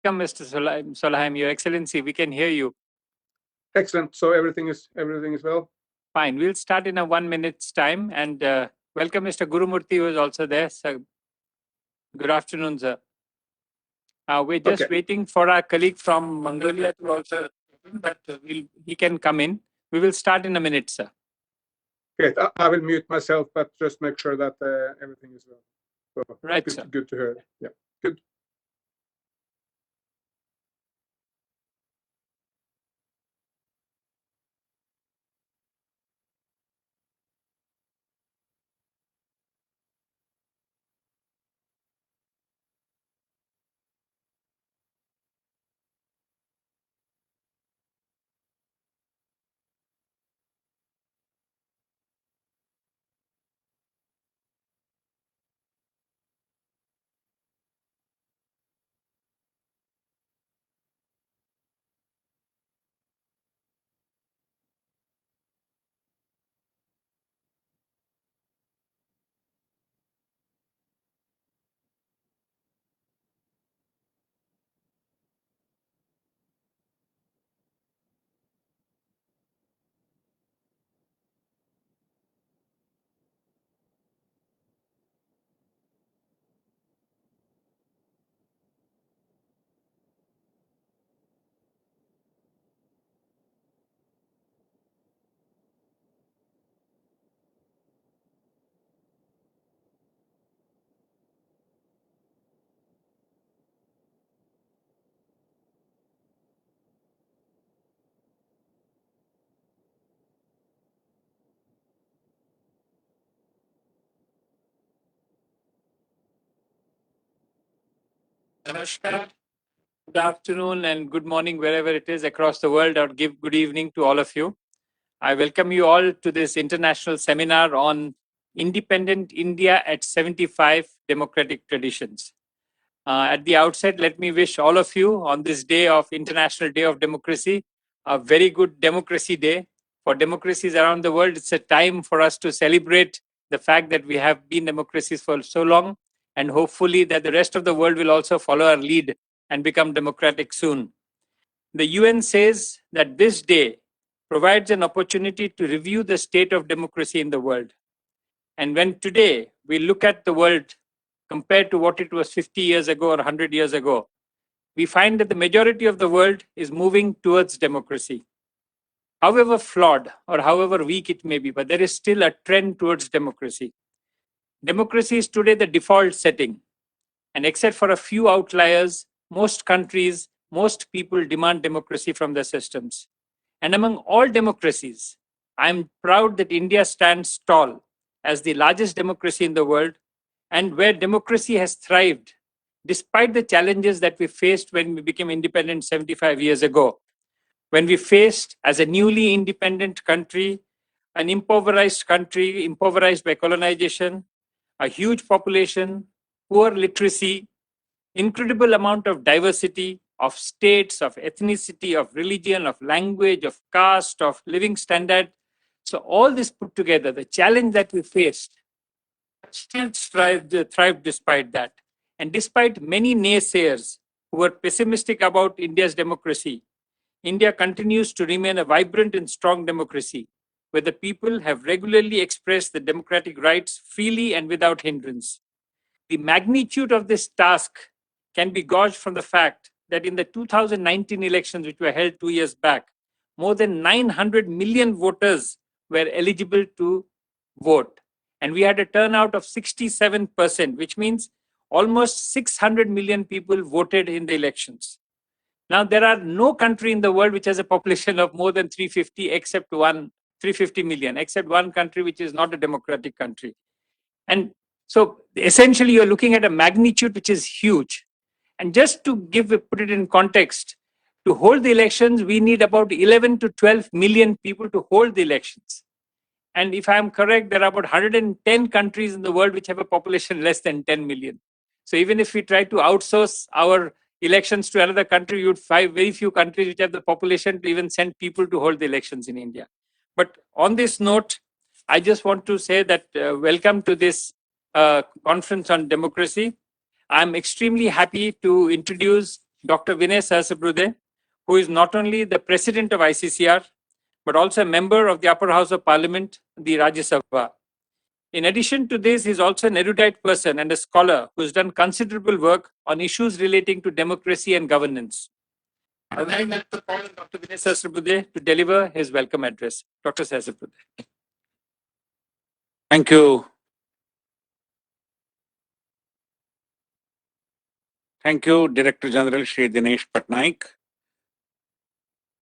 Welcome, Mr. Solheim, Your Excellency. We can hear you. Excellent. So everything is well. Fine. We'll start in a 1 minute's time. And welcome, Mr. Gurumurthy, who is also there. So, good afternoon, sir. We're just waiting for our colleague from Mongolia to also, but he can come in. We will start in a minute, sir. Great. I will mute myself, but just make sure that everything is well. So, right, good, sir. Good to hear. Yeah. Good. Namaskar. Good afternoon and good morning, wherever it is across the world, or give good evening to all of you. I welcome you all to this international seminar on Independent India at 75 Democratic Traditions. At the outset, let me wish all of you on this day of International Day of Democracy a very good Democracy Day. For democracies around the world, it's a time for us to celebrate the fact that we have been democracies for so long, and hopefully that the rest of the world will also follow our lead and become democratic soon. The UN says that this day provides an opportunity to review the state of democracy in the world. And when today we look at the world compared to what it was 50 years ago or 100 years ago, we find that the majority of the world is moving towards democracy. However flawed or however weak it may be, but there is still a trend towards democracy. Democracy is today the default setting. And except for a few outliers, most countries, most people demand democracy from their systems. And among all democracies, I am proud that India stands tall as the largest democracy in the world, and where democracy has thrived despite the challenges that we faced when we became independent 75 years ago. When we faced, as a newly independent country, an impoverished country, impoverished by colonization, a huge population, poor literacy, incredible amount of diversity of states, of ethnicity, of religion, of language, of caste, of living standard. So all this put together, the challenge that we faced, still thrived despite that. And despite many naysayers who were pessimistic about India's democracy, India continues to remain a vibrant and strong democracy, where the people have regularly expressed the democratic rights freely and without hindrance. The magnitude of this task can be gauged from the fact that in the 2019 elections, which were held 2 years back, more than 900 million voters were eligible to vote. And we had a turnout of 67%, which means almost 600 million people voted in the elections. Now, there are no country in the world which has a population of more than 350 million, except one country which is not a democratic country. And so essentially, you're looking at a magnitude which is huge. And just to put it in context, to hold the elections, we need about 11 to 12 million people to hold the elections. And if I'm correct, there are about 110 countries in the world which have a population less than 10 million. So even if we try to outsource our elections to another country, you would find very few countries which have the population to even send people to hold the elections in India. But on this note, I just want to say that welcome to this conference on democracy. I'm extremely happy to introduce Dr. Vinay Sahasrabudhe, who is not only the president of ICCR, but also a member of the upper house of parliament, the Rajya Sabha. In addition to this, he is also an erudite person and a scholar who has done considerable work on issues relating to democracy and governance. I would like to call Dr. Vinay Sahasrabudhe to deliver his welcome address. Dr. Sahasrabudhe. Thank you. Thank you, Director General Shri Dinesh Patnaik.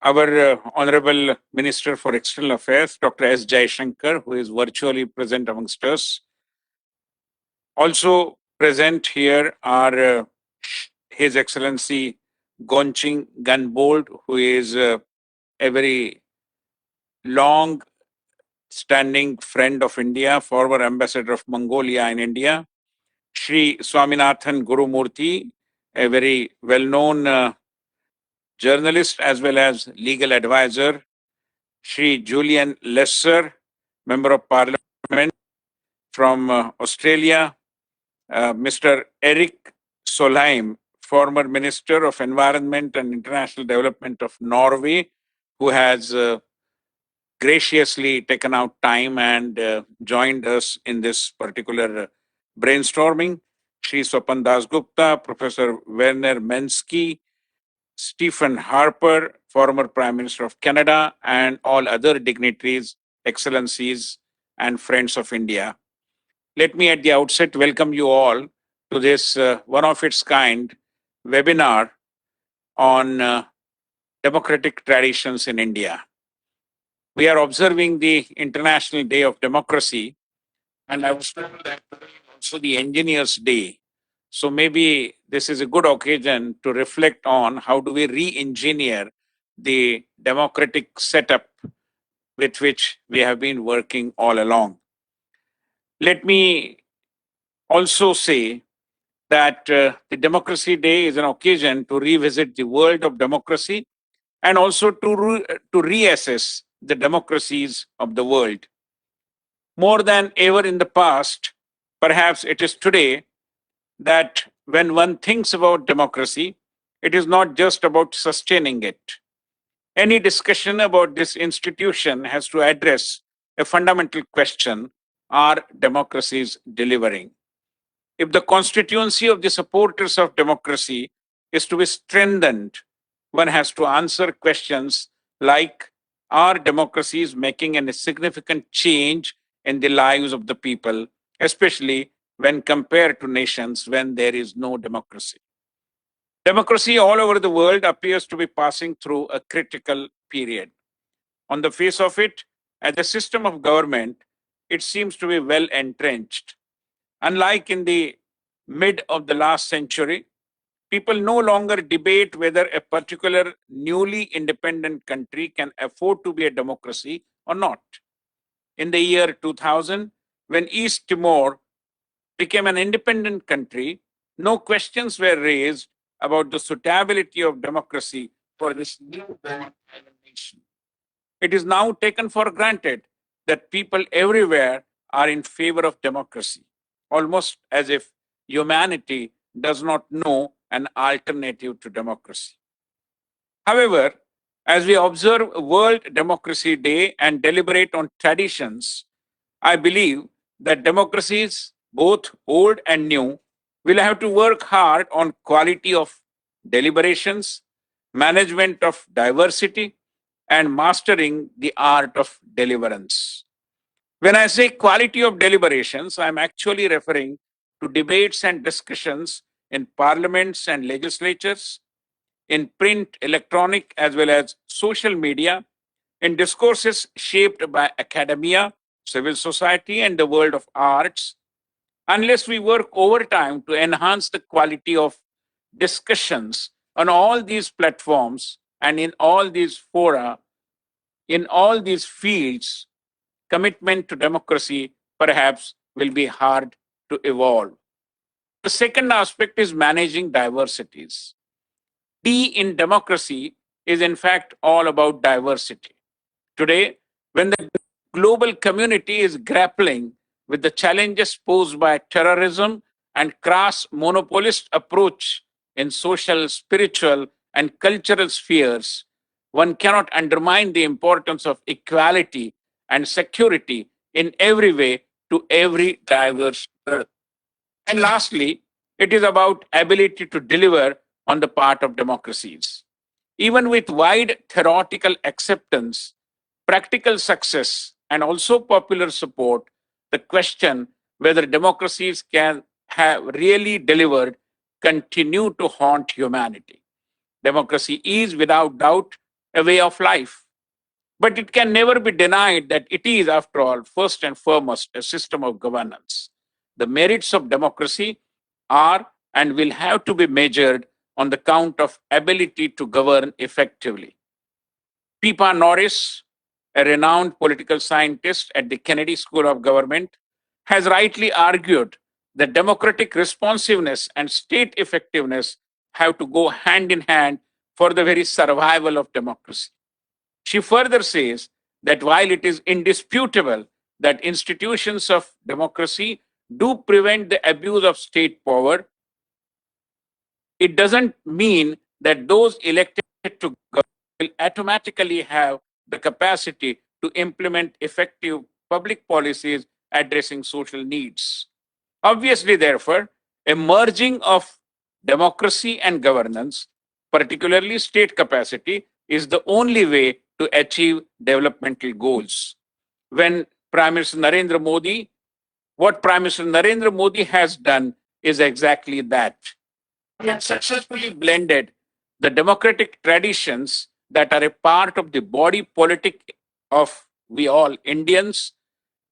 Our Honorable Minister for External Affairs, Dr. S. Jaishankar, who is virtually present amongst us. Also present here are His Excellency Gonching Gunbold, who is a very long standing friend of India, former ambassador of Mongolia in India. Shri Swaminathan Gurumurthy, a very well-known journalist as well as legal advisor. Shri Julian Lesser, Member of Parliament from Australia. Mr. Eric Solheim, former Minister of Environment and International Development of Norway, who has graciously taken out time and joined us in this particular brainstorming. Shri Swapan Das Gupta, Professor Werner Mensky, Stephen Harper, former Prime Minister of Canada, and all other dignitaries, excellencies, and friends of India. Let me at the outset welcome you all to this one of its kind webinar on democratic traditions in India. We are observing the International Day of Democracy, and I was told that today is also the Engineers Day. So maybe this is a good occasion to reflect on how do we re-engineer the democratic setup with which we have been working all along. Let me also say that the Democracy Day is an occasion to revisit the world of democracy and also to reassess the democracies of the world. More than ever in the past, perhaps it is today that when one thinks about democracy, it is not just about sustaining it. Any discussion about this institution has to address a fundamental question: are democracies delivering? If the constituency of the supporters of democracy is to be strengthened, one has to answer questions like, are democracies making a significant change in the lives of the people, especially when compared to nations when there is no democracy? Democracy all over the world appears to be passing through a critical period. On the face of it, as a system of government, it seems to be well entrenched. Unlike in the mid of the last century, people no longer debate whether a particular newly independent country can afford to be a democracy or not. In the year 2000, when East Timor became an independent country, no questions were raised about the suitability of democracy for this newborn island nation. It is now taken for granted that people everywhere are in favor of democracy, almost as if humanity does not know an alternative to democracy. However, as we observe World Democracy Day and deliberate on traditions, I believe that democracies, both old and new, will have to work hard on quality of deliberations, management of diversity, and mastering the art of deliverance. When I say quality of deliberations, I'm actually referring to debates and discussions in parliaments and legislatures, in print, electronic, as well as social media, in discourses shaped by academia, civil society, and the world of arts. Unless we work overtime to enhance the quality of discussions on all these platforms and in all these fora, in all these fields, commitment to democracy perhaps will be hard to evolve. The second aspect is managing diversities. D in democracy is in fact all about diversity. Today, when the global community is grappling with the challenges posed by terrorism and crass monopolist approach in social, spiritual, and cultural spheres, one cannot undermine the importance of equality and security in every way to every diverse earth. And lastly, it is about ability to deliver on the part of democracies. Even with wide theoretical acceptance, practical success, and also popular support, the question whether democracies can have really delivered continue to haunt humanity. Democracy is without doubt a way of life, but it can never be denied that it is, after all, first and foremost, a system of governance. The merits of democracy are and will have to be measured on the count of ability to govern effectively. Pippa Norris, a renowned political scientist at the Kennedy School of Government, has rightly argued that democratic responsiveness and state effectiveness have to go hand in hand for the very survival of democracy. She further says that while it is indisputable that institutions of democracy do prevent the abuse of state power, it doesn't mean that those elected to govern will automatically have the capacity to implement effective public policies addressing social needs. Obviously, therefore, a merging of democracy and governance, particularly state capacity, is the only way to achieve developmental goals. When Prime Minister Narendra Modi, what Prime Minister Narendra Modi has done is exactly that. He has successfully blended the democratic traditions that are a part of the body politic of we all Indians,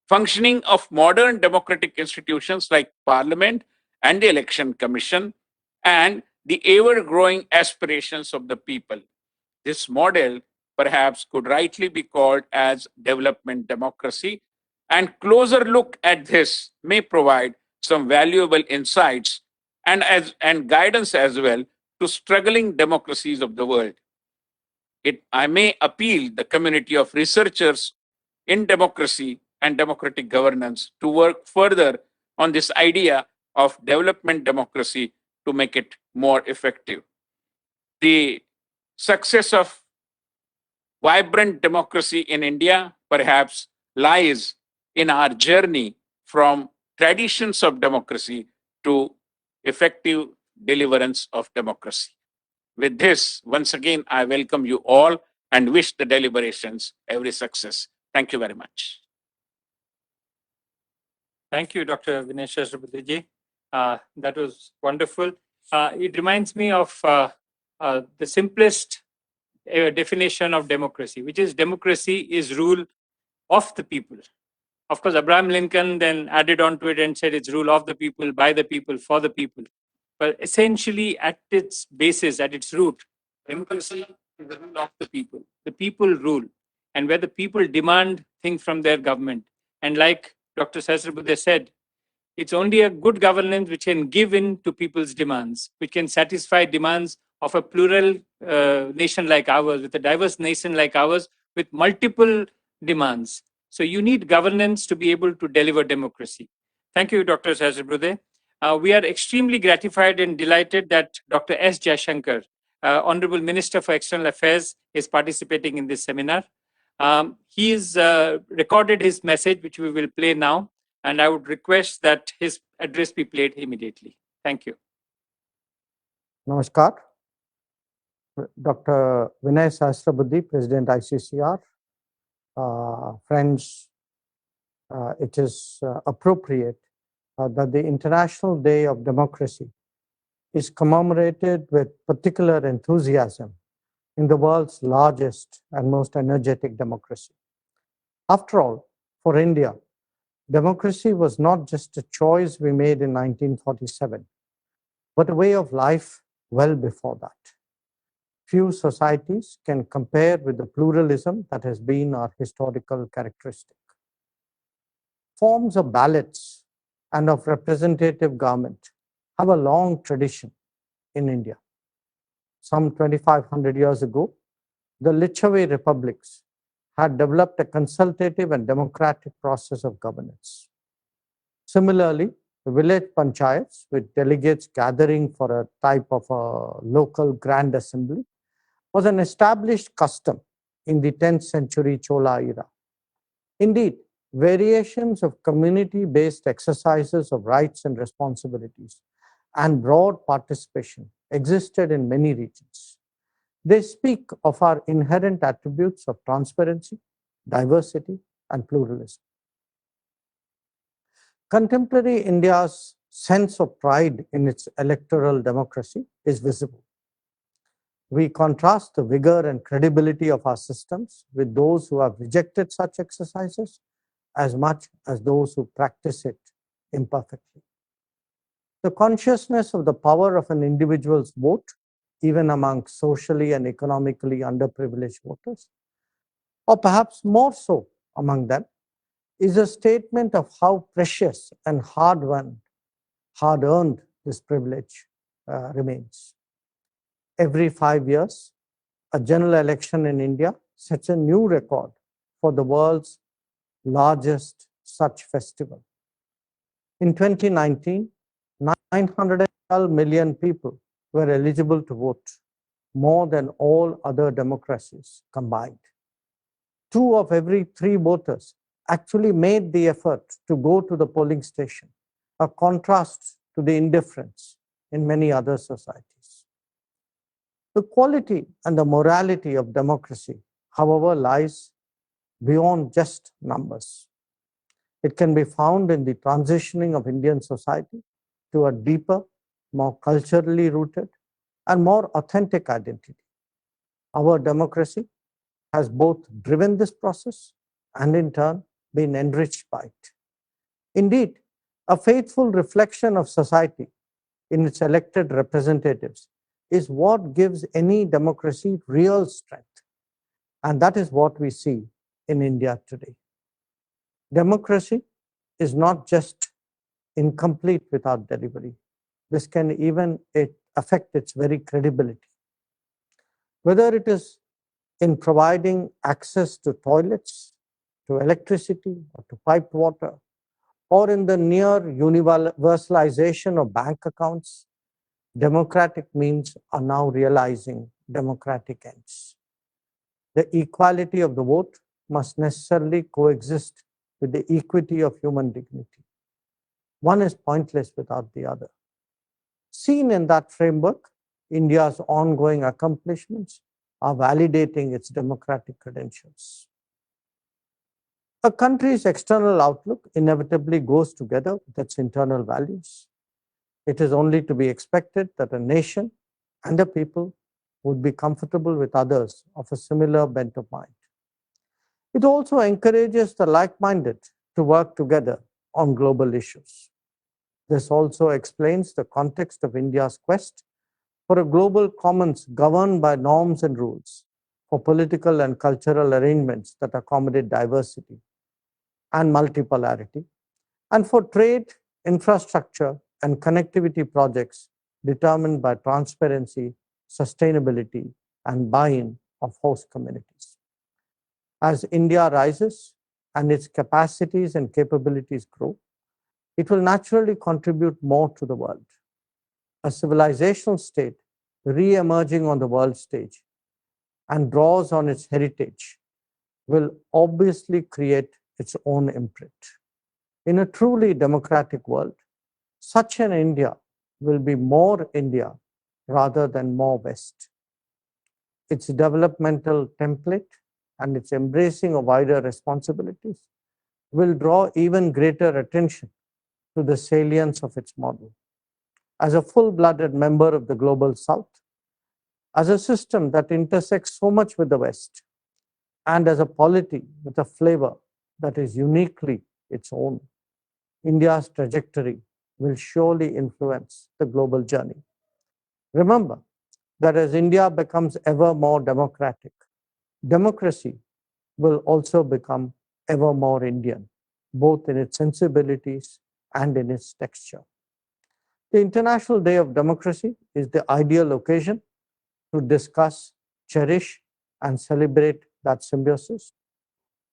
functioning of modern democratic institutions like Parliament and the Election Commission, and the ever growing aspirations of the people. This model perhaps could rightly be called as development democracy, and closer look at this may provide some valuable insights and guidance as well to struggling democracies of the world. I may appeal the community of researchers in democracy and democratic governance to work further on this idea of development democracy to make it more effective. The success of vibrant democracy in India perhaps lies in our journey from traditions of democracy to effective deliverance of democracy. With this, once again, I welcome you all and wish the deliberations every success. Thank you very much. Thank you, Dr. Vinay Sahasrabudhe. That was wonderful. It reminds me of the simplest definition of democracy, which is democracy is rule of the people. Of course, Abraham Lincoln then added on to it and said it's rule of the people, by the people, for the people. But essentially, at its basis, at its root, democracy is the rule of the people. The people rule. And where the people demand things from their government. And like Dr. Sahasrabudhe said, it's only a good governance which can give in to people's demands, which can satisfy demands of a plural nation like ours, with a diverse nation like ours, with multiple demands. So you need governance to be able to deliver democracy. Thank you, Dr. Sahasrabudhe. We are extremely gratified and delighted that Dr. S. Jaishankar, Honorable Minister for External Affairs, is participating in this seminar. He has recorded his message, which we will play now, and I would request that his address be played immediately. Thank you. Namaskar. Dr. Vinay Sahasrabudhe, President ICCR. Friends, it is appropriate that the International Day of Democracy is commemorated with particular enthusiasm in the world's largest and most energetic democracy. After all, for India, democracy was not just a choice we made in 1947, but a way of life well before that. Few societies can compare with the pluralism that has been our historical characteristic. Forms of ballots and of representative government have a long tradition in India. Some 2,500 years ago, the Licchavi republics had developed a consultative and democratic process of governance. Similarly, The village panchayats, with delegates gathering for a type of a local grand assembly, was an established custom in the 10th century Chola era. Indeed, variations of community-based exercises of rights and responsibilities and broad participation existed in many regions. They speak of our inherent attributes of transparency, diversity, and pluralism. Contemporary India's sense of pride in its electoral democracy is visible. We contrast the vigor and credibility of our systems with those who have rejected such exercises as much as those who practice it imperfectly. The consciousness of the power of an individual's vote, even among socially and economically underprivileged voters, or perhaps more so among them, is a statement of how precious and hard-earned this privilege remains. Every 5 years, a general election in India sets a new record for the world's largest such festival. In 2019, 912 million people were eligible to vote, more than all other democracies combined. 2 of every 3 voters actually made the effort to go to the polling station, a contrast to the indifference in many other societies. The quality and the morality of democracy, however, lies beyond just numbers. It can be found in the transitioning of Indian society to a deeper, more culturally rooted, and more authentic identity. Our democracy has both driven this process and in turn been enriched by it. Indeed, a faithful reflection of society in its elected representatives is what gives any democracy real strength. And that is what we see in India today. Democracy is not just incomplete without delivery. This can even affect its very credibility. Whether it is in providing access to toilets, to electricity, or to piped water, or in the near universalization of bank accounts, democratic means are now realizing democratic ends. The equality of the vote must necessarily coexist with the equity of human dignity. One is pointless without the other. Seen in that framework, India's ongoing accomplishments are validating its democratic credentials. A country's external outlook inevitably goes together with its internal values. It is only to be expected that a nation and a people would be comfortable with others of a similar bent of mind. It also encourages the like-minded to work together on global issues. This also explains the context of India's quest for a global commons governed by norms and rules, for political and cultural arrangements that accommodate diversity and multipolarity, and for trade, infrastructure, and connectivity projects determined by transparency, sustainability, and buy-in of host communities. As India rises and its capacities and capabilities grow, it will naturally contribute more to the world. A civilizational state re-emerging on the world stage and draws on its heritage will obviously create its own imprint. In a truly democratic world, such an India will be more India rather than more West. Its developmental template and its embracing of wider responsibilities will draw even greater attention to the salience of its model. As a full-blooded member of the Global South, as a system that intersects so much with the West, and as a polity with a flavor that is uniquely its own, India's trajectory will surely influence the global journey. Remember that as India becomes ever more democratic, democracy will also become ever more Indian, both in its sensibilities and in its texture. The International Day of Democracy is the ideal occasion to discuss, cherish, and celebrate that symbiosis.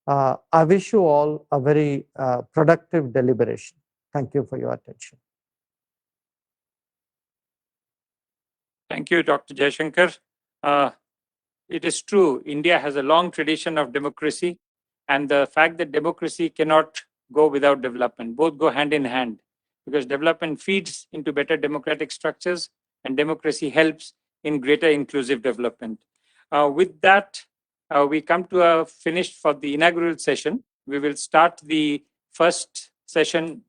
I wish you all a very productive deliberation. Thank you for your attention. Thank you, Dr. Jaishankar. It is true, India has a long tradition of democracy, and the fact that democracy cannot go without development, both go hand in hand, because development feeds into better democratic structures, and democracy helps in greater inclusive development. With that, we come to a finish for the inaugural session. We will start the first session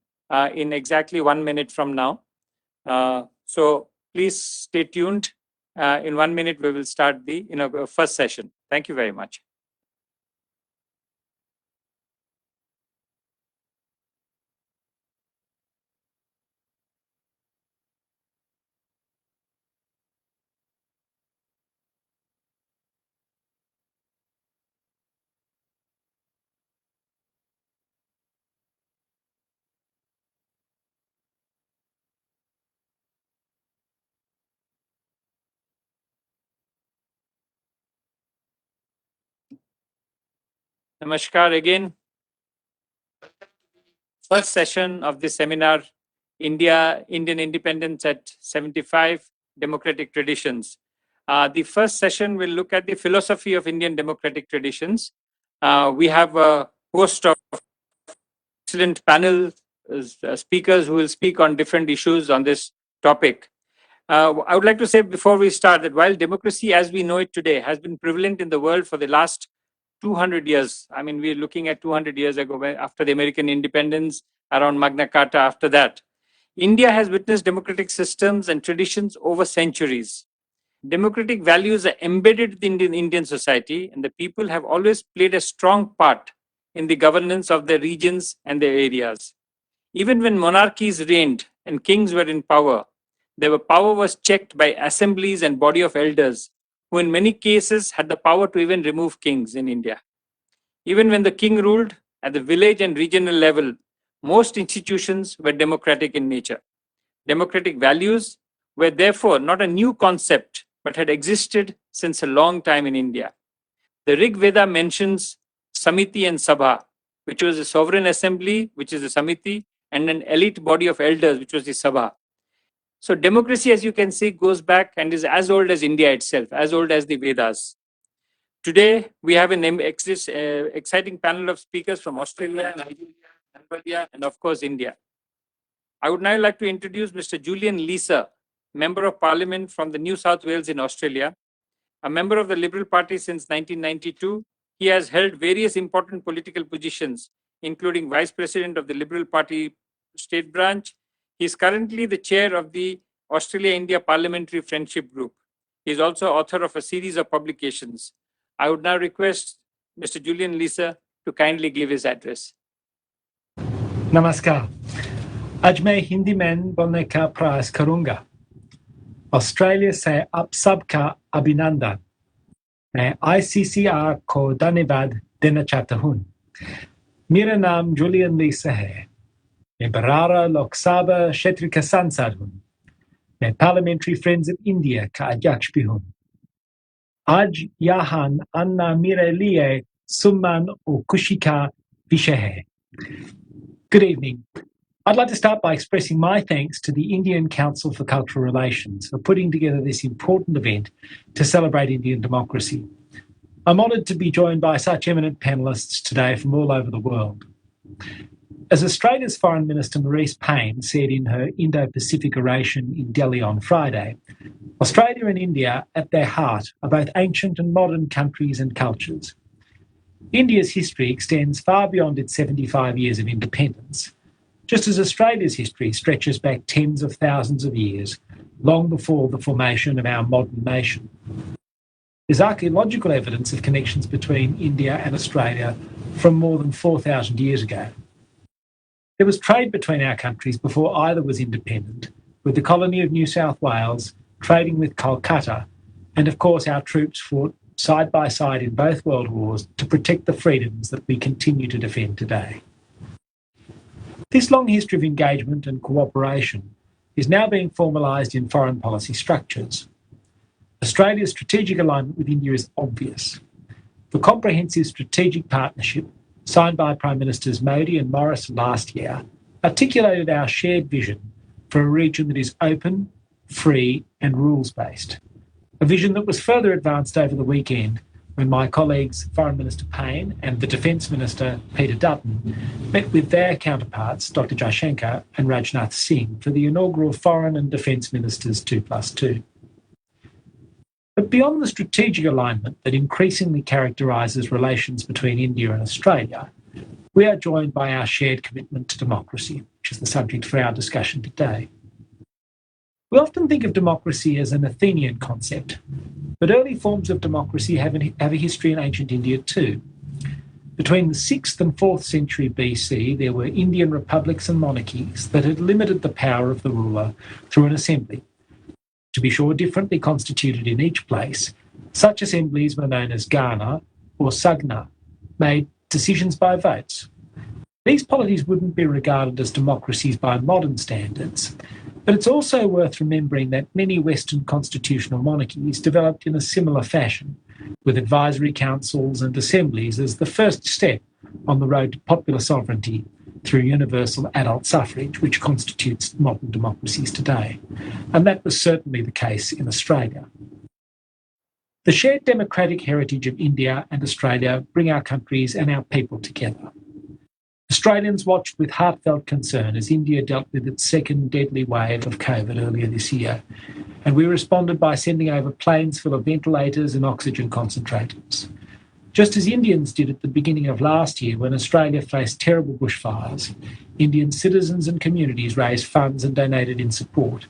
in exactly 1 minute from now. So please stay tuned. In 1 minute, we will start the first session. Thank you very much. Namaskar again. First session of this seminar, Indian Independence at 75, Democratic Traditions. The first session will look at the philosophy of Indian democratic traditions. We have a host of excellent panel speakers who will speak on different issues on this topic. I would like to say before we start that while democracy as we know it today has been prevalent in the world for the last 200 years, I mean, we're looking at 200 years ago after the American independence, around Magna Carta after that, India has witnessed democratic systems and traditions over centuries. Democratic values are embedded in Indian society, and the people have always played a strong part in the governance of their regions and their areas. Even when monarchies reigned and kings were in power, their power was checked by assemblies and body of elders, who in many cases had the power to even remove kings in India. Even when the king ruled at the village and regional level, most institutions were democratic in nature. Democratic values were therefore not a new concept, but had existed since a long time in India. The Rig Veda mentions Samiti and Sabha, which was a sovereign assembly, which is the Samiti, and an elite body of elders, which was the Sabha. So democracy, as you can see, goes back and is as old as India itself, as old as the Vedas. Today, we have an exciting panel of speakers from Australia, Nigeria, Cambodia, and of course, India. I would now like to introduce Mr. Julian Leeser, Member of Parliament from the New South Wales in Australia. A member of the Liberal Party since 1992, he has held various important political positions, including Vice President of the Liberal Party State Branch. He is currently the chair of the Australia-India Parliamentary Friendship Group. He is also author of a series of publications. I would now request Mr. Julian Leeser to kindly give his address. नमस्कार. आज मैं हिंदी में बोलने का प्रयास करूंगा. Australia से आप सबका अभिनंदन. मैं ICCR को धन्यवाद देना चाहता हूं. मेरा नाम जूलियन लीसर है. मैं बरारा लोकसभा क्षेत्र का सांसद हूं. मैं पार्लियामेंट्री फ्रेंड्स ऑफ इंडिया का अध्यक्ष भी हूं. आज यहाँ आना मेरे लिए सम्मान और खुशी का विषय है. Good evening. I'd like to start by expressing my thanks to the Indian Council for Cultural Relations for putting together this important event to celebrate Indian democracy. I'm honoured to be joined by such eminent panellists today from all over the world. As Australia's Foreign Minister Marise Payne said in her Indo-Pacific oration in Delhi on Friday, Australia and India at their heart are both ancient and modern countries and cultures. India's history extends far beyond its 75 years of independence, just as Australia's history stretches back tens of thousands of years, long before the formation of our modern nation. There's archaeological evidence of connections between India and Australia from more than 4,000 years ago. There was trade between our countries before either was independent, with the colony of New South Wales trading with Calcutta, and of course our troops fought side by side in both world wars to protect the freedoms that we continue to defend today. This long history of engagement and cooperation is now being formalised in foreign policy structures. Australia's strategic alignment with India is obvious. The comprehensive strategic partnership signed by Prime Ministers Modi and Morris last year articulated our shared vision for a region that is open, free, and rules-based. A vision that was further advanced over the weekend when my colleagues Foreign Minister Payne and the Defence Minister Peter Dutton met with their counterparts Dr Jaishankar and Rajnath Singh for the inaugural Foreign and Defence Ministers 2+2. But beyond the strategic alignment that increasingly characterises relations between India and Australia, we are joined by our shared commitment to democracy, which is the subject for our discussion today. We often think of democracy as an Athenian concept, but early forms of democracy have a history in ancient India too. Between the 6th and 4th century BC, there were Indian republics and monarchies that had limited the power of the ruler through an assembly. To be sure, differently constituted in each place, such assemblies were known as Gana or Sagna, made decisions by votes. These polities wouldn't be regarded as democracies by modern standards, but it's also worth remembering that many Western constitutional monarchies developed in a similar fashion, with advisory councils and assemblies as the first step on the road to popular sovereignty through universal adult suffrage, which constitutes modern democracies today. And that was certainly the case in Australia. The shared democratic heritage of India and Australia bring our countries and our people together. Australians watched with heartfelt concern as India dealt with its second deadly wave of COVID earlier this year, and we responded by sending over planes full of ventilators and oxygen concentrators. Just as Indians did at the beginning of last year when Australia faced terrible bushfires, Indian citizens and communities raised funds and donated in support.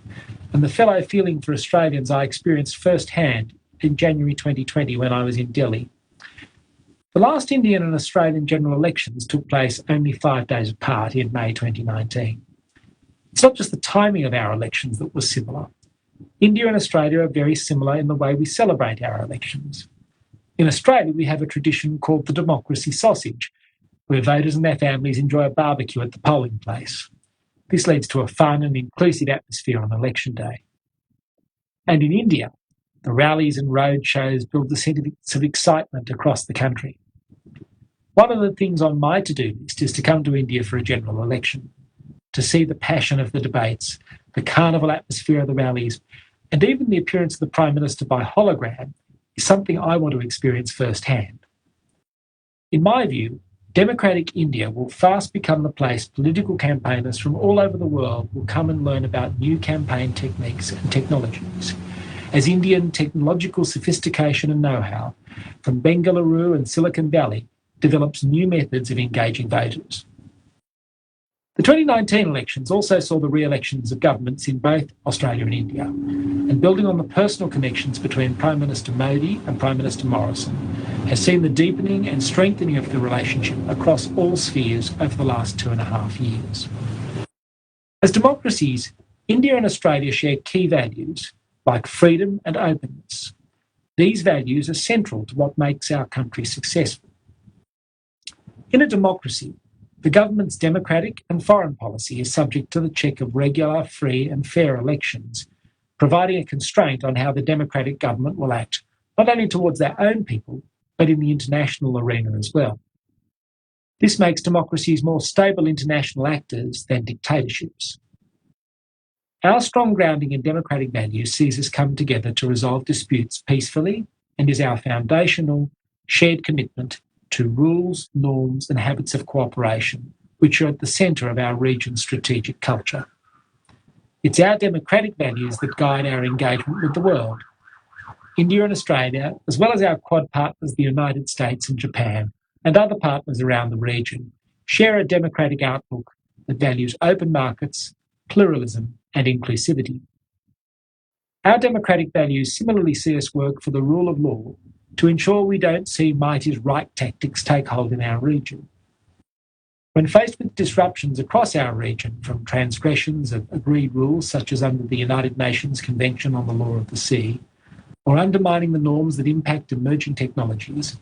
And the fellow feeling for Australians I experienced firsthand in January 2020 when I was in Delhi. The last Indian and Australian general elections took place only 5 days apart in May 2019. It's not just the timing of our elections that was similar. India and Australia are very similar in the way we celebrate our elections. In Australia, we have a tradition called the democracy sausage, where voters and their families enjoy a barbecue at the polling place. This leads to a fun and inclusive atmosphere on election day. And in India, the rallies and road shows build the sense of excitement across the country. One of the things on my to-do list is to come to India for a general election, to see the passion of the debates, the carnival atmosphere of the rallies, and even the appearance of the Prime Minister by hologram is something I want to experience firsthand. In my view, democratic India will fast become the place political campaigners from all over the world will come and learn about new campaign techniques and technologies, as Indian technological sophistication and know-how from Bengaluru and Silicon Valley develops new methods of engaging voters. The 2019 elections also saw the re-elections of governments in both Australia and India, and building on the personal connections between Prime Minister Modi and Prime Minister Morrison has seen the deepening and strengthening of the relationship across all spheres over the last 2.5 years. As democracies, India and Australia share key values like freedom and openness. These values are central to what makes our country successful. In a democracy, the government's democratic and foreign policy is subject to the check of regular, free and fair elections, providing a constraint on how the democratic government will act, not only towards their own people, but in the international arena as well. This makes democracies more stable international actors than dictatorships. Our strong grounding in democratic values sees us come together to resolve disputes peacefully and is our foundational, shared commitment to rules, norms and habits of cooperation, which are at the centre of our region's strategic culture. It's our democratic values that guide our engagement with the world. India and Australia, as well as our Quad partners, the United States and Japan, and other partners around the region, share a democratic outlook that values open markets, pluralism and inclusivity. Our democratic values similarly see us work for the rule of law to ensure we don't see might is right tactics take hold in our region. When faced with disruptions across our region from transgressions of agreed rules such as under the United Nations Convention on the Law of the Sea, or undermining the norms that impact emerging technologies,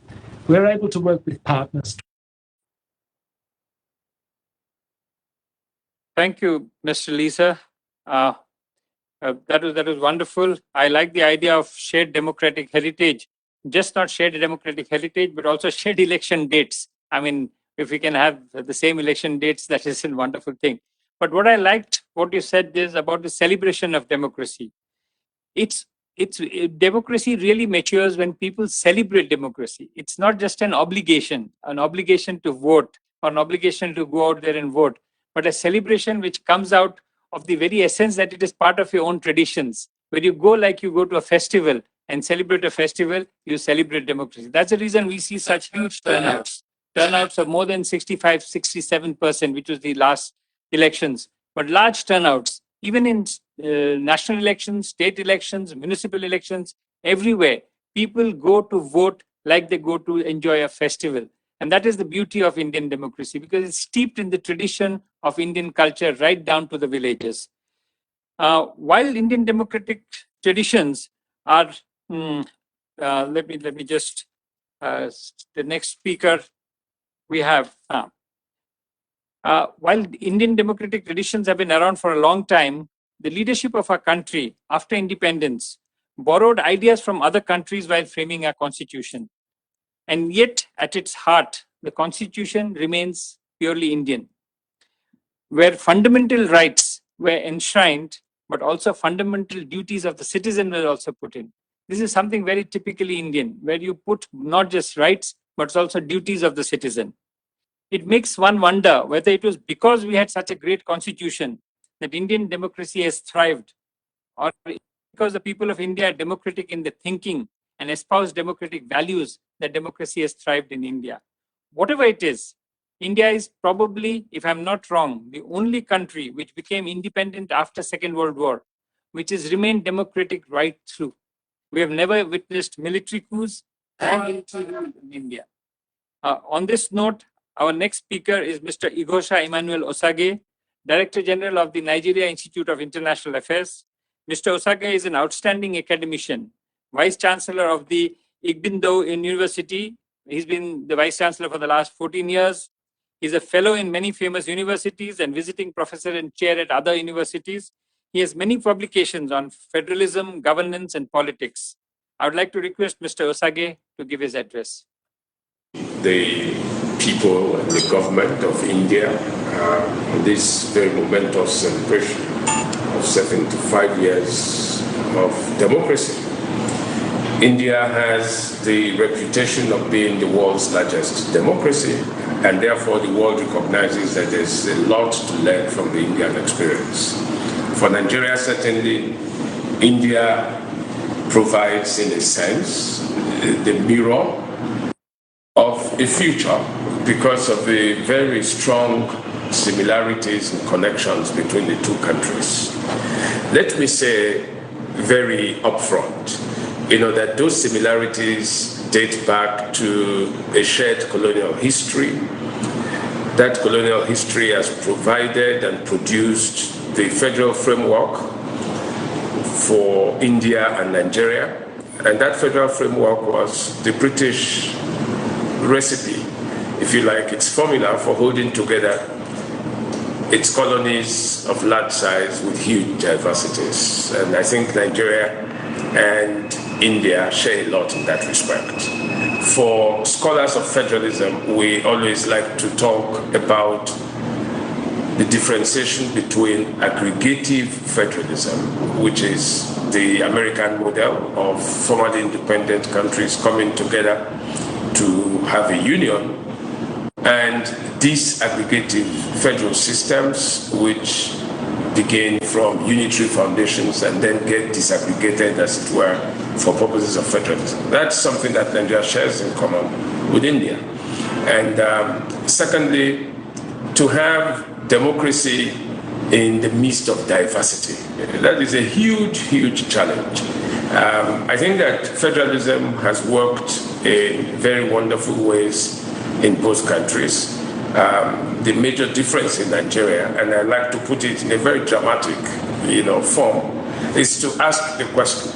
we're able to work with partners. Thank you, Mr. Lisa. That was wonderful. I like the idea of shared democratic heritage, just not shared democratic heritage, but also shared election dates. I mean, if we can have the same election dates, that is a wonderful thing. But what I liked, what you said is about the celebration of democracy. democracy really matures when people celebrate democracy. It's not just an obligation to vote, or an obligation to go out there and vote, but a celebration which comes out of the very essence that it is part of your own traditions. Where you go like you go to a festival and celebrate a festival, you celebrate democracy. That's the reason we see such huge turnouts of more than 65, 67%, which was the last elections, but large turnouts, even in national elections, state elections, municipal elections, everywhere. People go to vote like they go to enjoy a festival. And that is the beauty of Indian democracy, because it's steeped in the tradition of Indian culture right down to the villages. While Indian democratic traditions are, let me just, the next speaker we have. While Indian democratic traditions have been around for a long time, the leadership of our country after independence borrowed ideas from other countries while framing our constitution. And yet, at its heart, the constitution remains purely Indian, where fundamental rights were enshrined, but also fundamental duties of the citizen were also put in. This is something very typically Indian, where you put not just rights, but also duties of the citizen. It makes one wonder whether it was because we had such a great constitution that Indian democracy has thrived, or because the people of India are democratic in their thinking and espouse democratic values that democracy has thrived in India. Whatever it is, India is probably, if I'm not wrong, the only country which became independent after Second World War, which has remained democratic right through. We have never witnessed military coups or military rule in India. On this note, our next speaker is Mr. Igosha Emmanuel Osage, Director General of the Nigeria Institute of International Affairs. Mr. Osage is an outstanding academician, Vice Chancellor of the Igbindo University. He's been the Vice Chancellor for the last 14 years. He's a fellow in many famous universities and visiting professor and chair at other universities. He has many publications on federalism, governance, and politics. I would like to request Mr. Osage to give his address. The people and the government of India on this very momentous celebration of 75 years of democracy. India has the reputation of being the world's largest democracy, and therefore the world recognizes that there's a lot to learn from the Indian experience. For Nigeria, certainly, India provides, in a sense, the mirror of a future because of the very strong similarities and connections between the two countries. Let me say very upfront, that those similarities date back to a shared colonial history. That colonial history has provided and produced the federal framework for India and Nigeria. And that federal framework was the British recipe, if you like, its formula for holding together its colonies of large size with huge diversities. And I think Nigeria and India share a lot in that respect. For scholars of federalism, we always like to talk about the differentiation between aggregative federalism, which is the American model of formerly independent countries coming together to have a union, and disaggregative federal systems which begin from unitary foundations and then get disaggregated, as it were, for purposes of federalism. That's something that Nigeria shares in common with India. And secondly, to have democracy in the midst of diversity. That is a huge, huge challenge. I think that federalism has worked in very wonderful ways in both countries. The major difference in Nigeria, and I like to put it in a very dramatic, form, is to ask the question: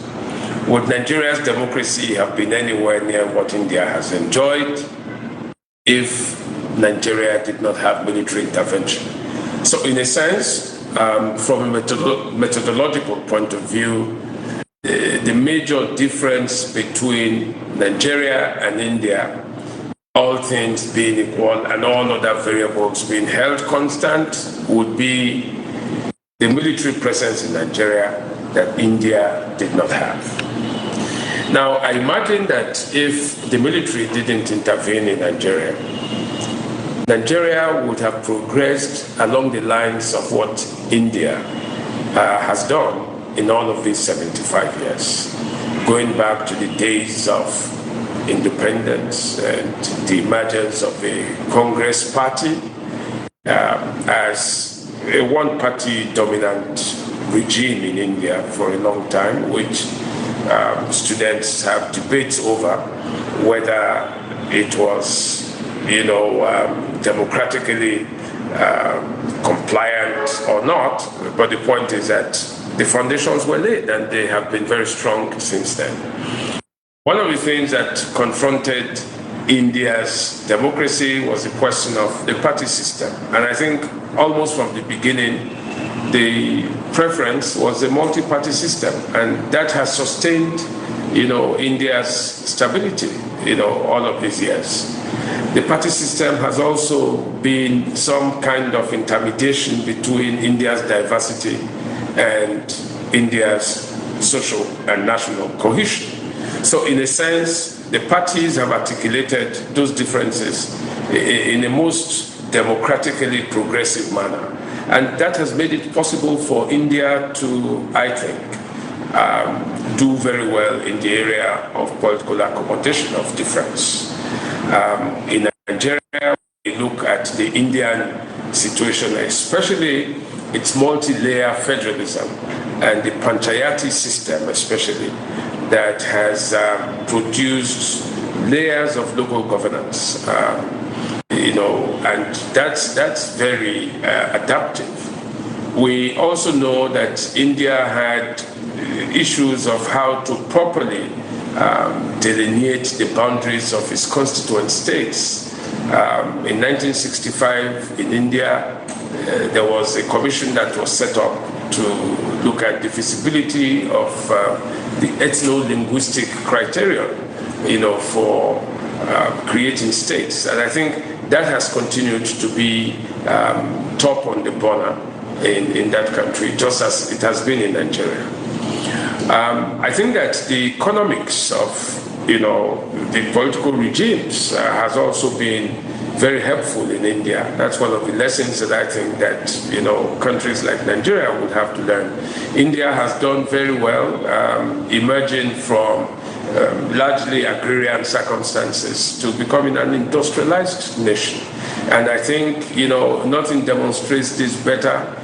would Nigeria's democracy have been anywhere near what India has enjoyed if Nigeria did not have military intervention? So, in a sense, from a methodological point of view, the major difference between Nigeria and India, all things being equal and all other variables being held constant, would be the military presence in Nigeria that India did not have. Now, I imagine that if the military didn't intervene in Nigeria, Nigeria would have progressed along the lines of what India has done in all of these 75 years, going back to the days of independence and the emergence of the Congress Party as a one-party dominant regime in India for a long time, which students have debates over whether it was, democratically compliant or not. But the point is that the foundations were laid and they have been very strong since then. One of the things that confronted India's democracy was the question of the party system. And I think almost from the beginning, the preference was the multi-party system. And that has sustained, India's stability, all of these years. The party system has also been some kind of intermediation between India's diversity and India's social and national cohesion. So in a sense, the parties have articulated those differences in a most democratically progressive manner. And that has made it possible for India to, I think, do very well in the area of political accommodation of difference. In Nigeria, we look at the Indian situation, especially its multi-layer federalism and the panchayati system especially, that has produced layers of local governance, and that's very adaptive. We also know that India had issues of how to properly delineate the boundaries of its constituent states. In 1965 in India, there was a commission that was set up to look at the feasibility of the ethno-linguistic criterion, for creating states. And I think that has continued to be top on the burner in that country, just as it has been in Nigeria. I think that the economics of, the political regimes has also been very helpful in India. That's one of the lessons that I think that, countries like Nigeria would have to learn. India has done very well emerging from largely agrarian circumstances to becoming an industrialized nation. And I think, nothing demonstrates this better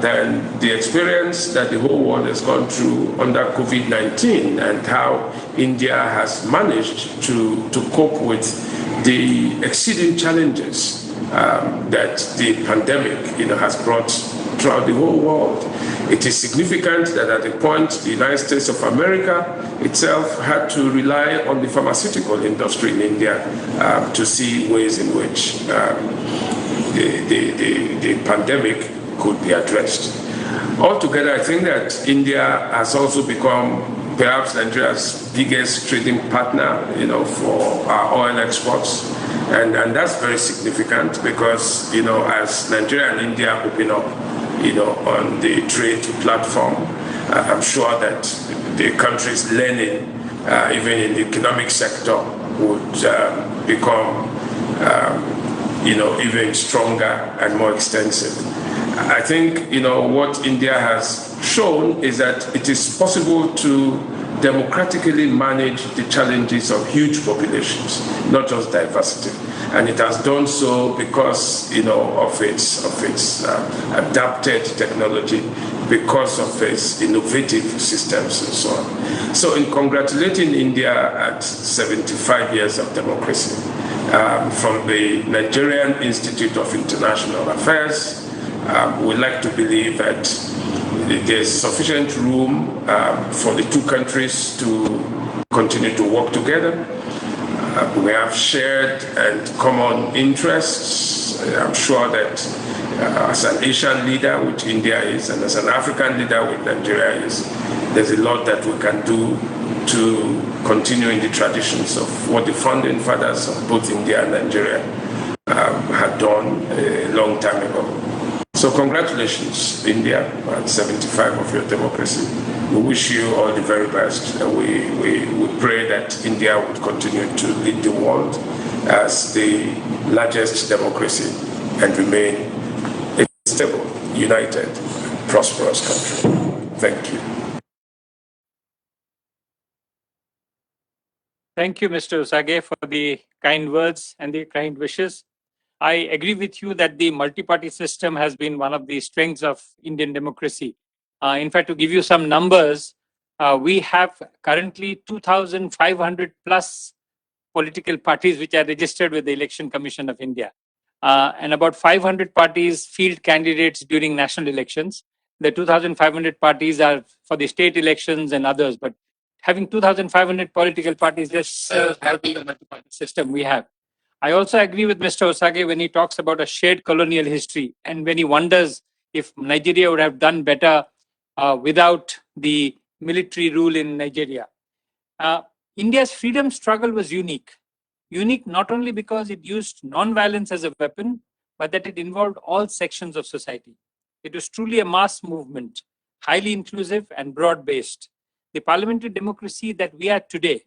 than the experience that the whole world has gone through under COVID-19 and how India has managed to cope with the exceeding challenges that the pandemic has brought throughout the whole world. It is significant that at a point the United States of America itself had to rely on the pharmaceutical industry in India to see ways in which the pandemic could be addressed. Altogether, I think that India has also become perhaps Nigeria's biggest trading partner, for our oil exports. And that's very significant because, as Nigeria and India open up, on the trade platform, I'm sure that the country's learning, even in the economic sector, would become, even stronger and more extensive. I think, what India has shown is that it is possible to democratically manage the challenges of huge populations, not just diversity. And it has done so because, of its adapted technology, because of its innovative systems and so on. So in congratulating India at 75 years of democracy, from the Nigerian Institute of International Affairs, we like to believe that there's sufficient room for the two countries to continue to work together. We have shared and common interests. I'm sure that as an Asian leader, which India is, and as an African leader, which Nigeria is, there's a lot that we can do to continue in the traditions of what the founding fathers of both India and Nigeria had done a long time ago. So congratulations, India, on 75 of your democracy. We wish you all the very best. We pray that India would continue to lead the world as the largest democracy and remain a stable, united, prosperous country. Thank you. Thank you, Mr. Usage, for the kind words and the kind wishes. I agree with you that the multi-party system has been one of the strengths of Indian democracy. In fact, to give you some numbers, we have currently 2,500 plus political parties which are registered with the Election Commission of India. And about 500 parties field candidates during national elections. The 2,500 parties are for the state elections and others, but having 2,500 political parties just serves the multi-party system we have. I also agree with Mr. Osage when he talks about a shared colonial history and when he wonders if Nigeria would have done better without the military rule in Nigeria. India's freedom struggle was unique. Unique not only because it used non-violence as a weapon, but that it involved all sections of society. It was truly a mass movement, highly inclusive and broad-based. The parliamentary democracy that we are today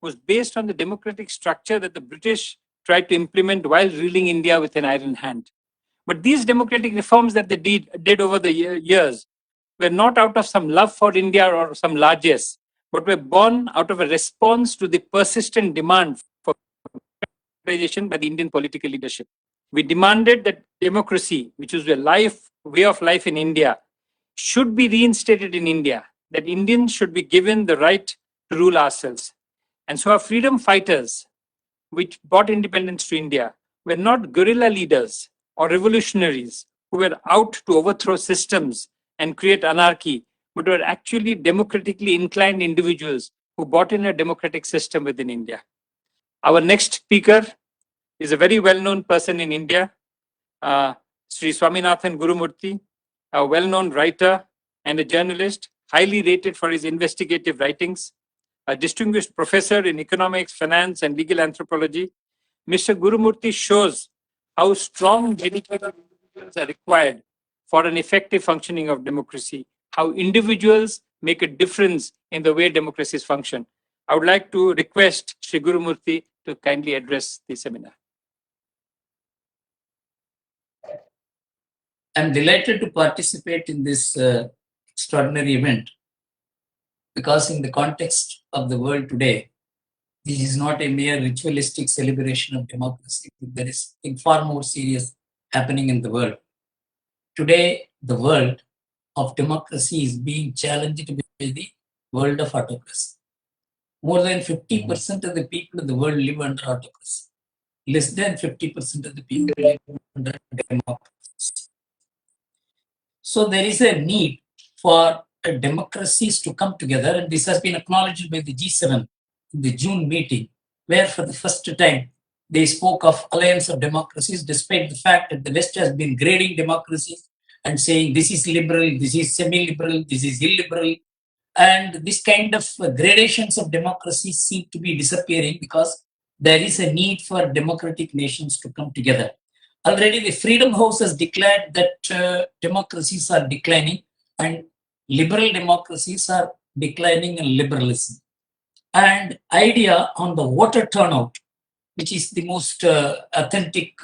was based on the democratic structure that the British tried to implement while ruling India with an iron hand. But these democratic reforms that they did over the years were not out of some love for India or some largesse, but were born out of a response to the persistent demand for democratization by the Indian political leadership. We demanded that democracy, which was a way of life in India, should be reinstated in India, that Indians should be given the right to rule ourselves. And so our freedom fighters, which brought independence to India, were not guerrilla leaders or revolutionaries who were out to overthrow systems and create anarchy, but were actually democratically inclined individuals who brought in a democratic system within India. Our next speaker is a very well-known person in India, Sri Swaminathan Gurumurthy, a well-known writer and a journalist, highly rated for his investigative writings, a distinguished professor in economics, finance, and legal anthropology. Mr. Gurumurthy shows how strong dedicated individuals are required for an effective functioning of democracy, how individuals make a difference in the way democracies function. I would like to request Sri Gurumurthy to kindly address the seminar. I'm delighted to participate in this extraordinary event because in the context of the world today, this is not a mere ritualistic celebration of democracy. There is something far more serious happening in the world. Today, the world of democracy is being challenged by the world of autocracy. More than 50% of the people in the world live under autocracy. Less than 50% of the people live under democracy. So there is a need for democracies to come together, and this has been acknowledged by the G7 in the June meeting, where for the first time they spoke of alliance of democracies, despite the fact that the West has been grading democracies and saying this is liberal, this is semi-liberal, this is illiberal, and this kind of gradations of democracy seem to be disappearing because there is a need for democratic nations to come together. Already the Freedom House has declared that democracies are declining and liberal democracies are declining in liberalism. And idea on the voter turnout, which is the most authentic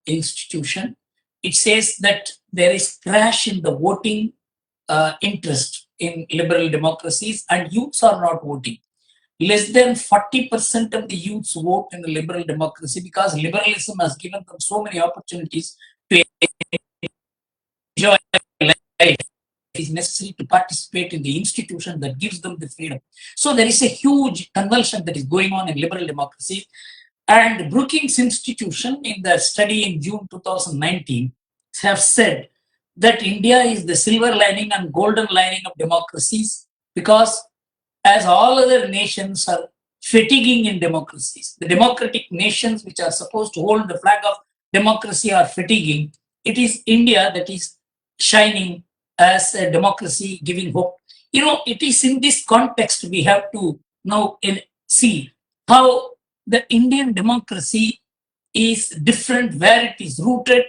institution, it says that there is crash in the voting interest in liberal democracies and youths are not voting. Less than 40% of the youths vote in a liberal democracy because liberalism has given them so many opportunities to enjoy life. It is necessary to participate in the institution that gives them the freedom. So there is a huge convulsion that is going on in liberal democracy. And Brookings Institution, in their study in June 2019, have said that India is the silver lining and golden lining of democracies because as all other nations are fatiguing in democracies, the democratic nations which are supposed to hold the flag of democracy are fatiguing. It is India that is shining as a democracy giving hope. It is in this context we have to now see how the Indian democracy is different, where it is rooted,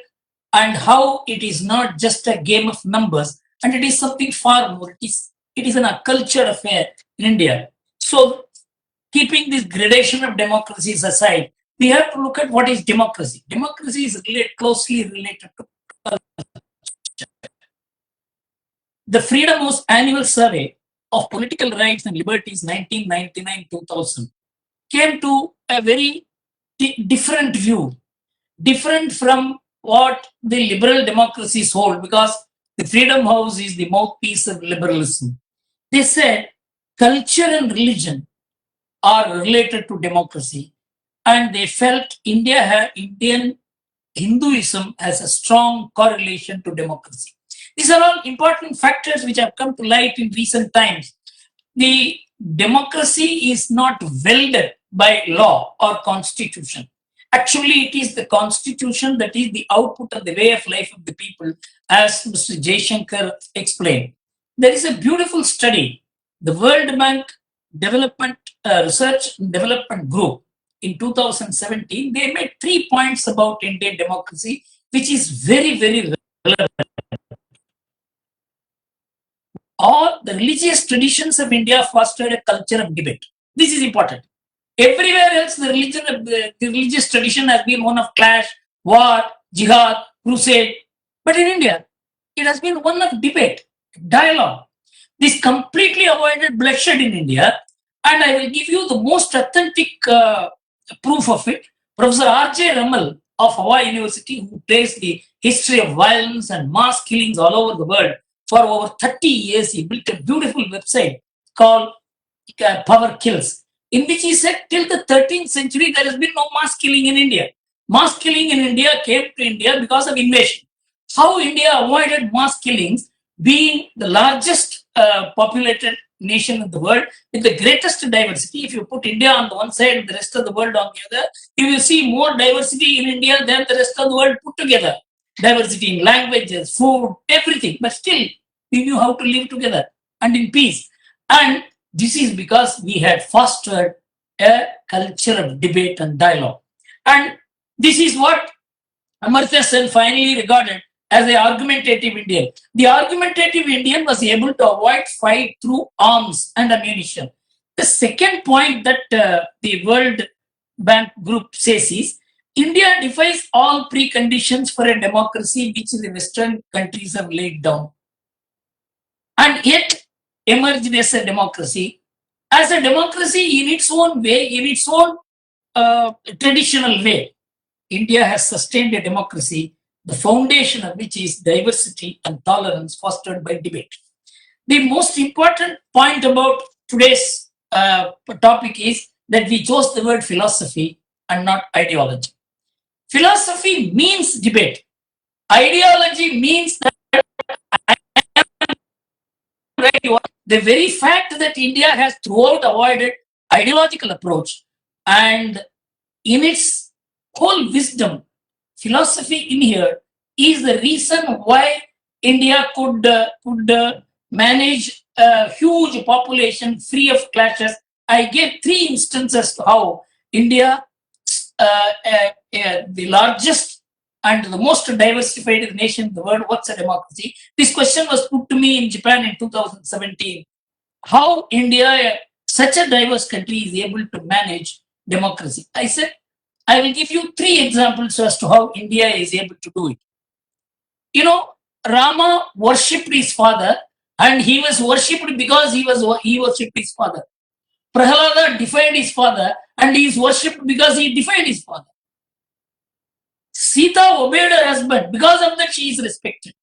and how it is not just a game of numbers, and it is something far more. It is a culture affair in India. So, keeping this gradation of democracies aside, we have to look at what is democracy. Democracy is closely related to the Freedom House annual survey of political rights and liberties 1999-2000 came to a very different view, different from what the liberal democracies hold, because the Freedom House is the mouthpiece of liberalism. They said culture and religion are related to democracy, and they felt Indian Hinduism has a strong correlation to democracy. These are all important factors which have come to light in recent times. The democracy is not welded by law or constitution. Actually, it is the constitution that is the output of the way of life of the people, as Mr. Jaishankar explained. There is a beautiful study, the World Bank Development Research and Development Group in 2017. They made 3 points about Indian democracy, which is very, very relevant. All the religious traditions of India fostered a culture of debate. This is important. Everywhere else, the religious tradition has been one of clash, war, jihad, crusade. But in India, it has been one of debate, dialogue. This completely avoided bloodshed in India, and I will give you the most authentic proof of it. Professor R.J. Ramal of Hawaii University, who traced the history of violence and mass killings all over the world for over 30 years, he built a beautiful website called Power Kills, in which he said till the 13th century there has been no mass killing in India. Mass killing in India came to India because of invasion. How India avoided mass killings, being the largest populated nation in the world with the greatest diversity. If you put India on the one side and the rest of the world on the other, you will see more diversity in India than the rest of the world put together. Diversity in languages, food, everything. But still, we knew how to live together and in peace. And this is because we had fostered a culture of debate and dialogue. And this is what Amartya Sen finally regarded as the argumentative Indian. The argumentative Indian was able to avoid fight through arms and ammunition. The second point that the World Bank Group says is, India defies all preconditions for a democracy which the Western countries have laid down, and yet emerged as a democracy. As a democracy in its own way, in its own traditional way, India has sustained a democracy, the foundation of which is diversity and tolerance fostered by debate. The most important point about today's topic is that we chose the word philosophy and not ideology. Philosophy means debate. Ideology means that the very fact that India has throughout avoided ideological approach, and in its whole wisdom, philosophy in here is the reason why India could manage a huge population free of clashes. I gave 3 instances to how India, the largest and the most diversified nation in the world, what's a democracy? This question was put to me in Japan in 2017. How India, such a diverse country, is able to manage democracy? I said, I will give you 3 examples as to how India is able to do it. You know, Rama worshipped his father, and he was worshipped because he worshipped his father. Prahalada defied his father, and he is worshipped because he defied his father. Sita obeyed her husband, because of that she is respected.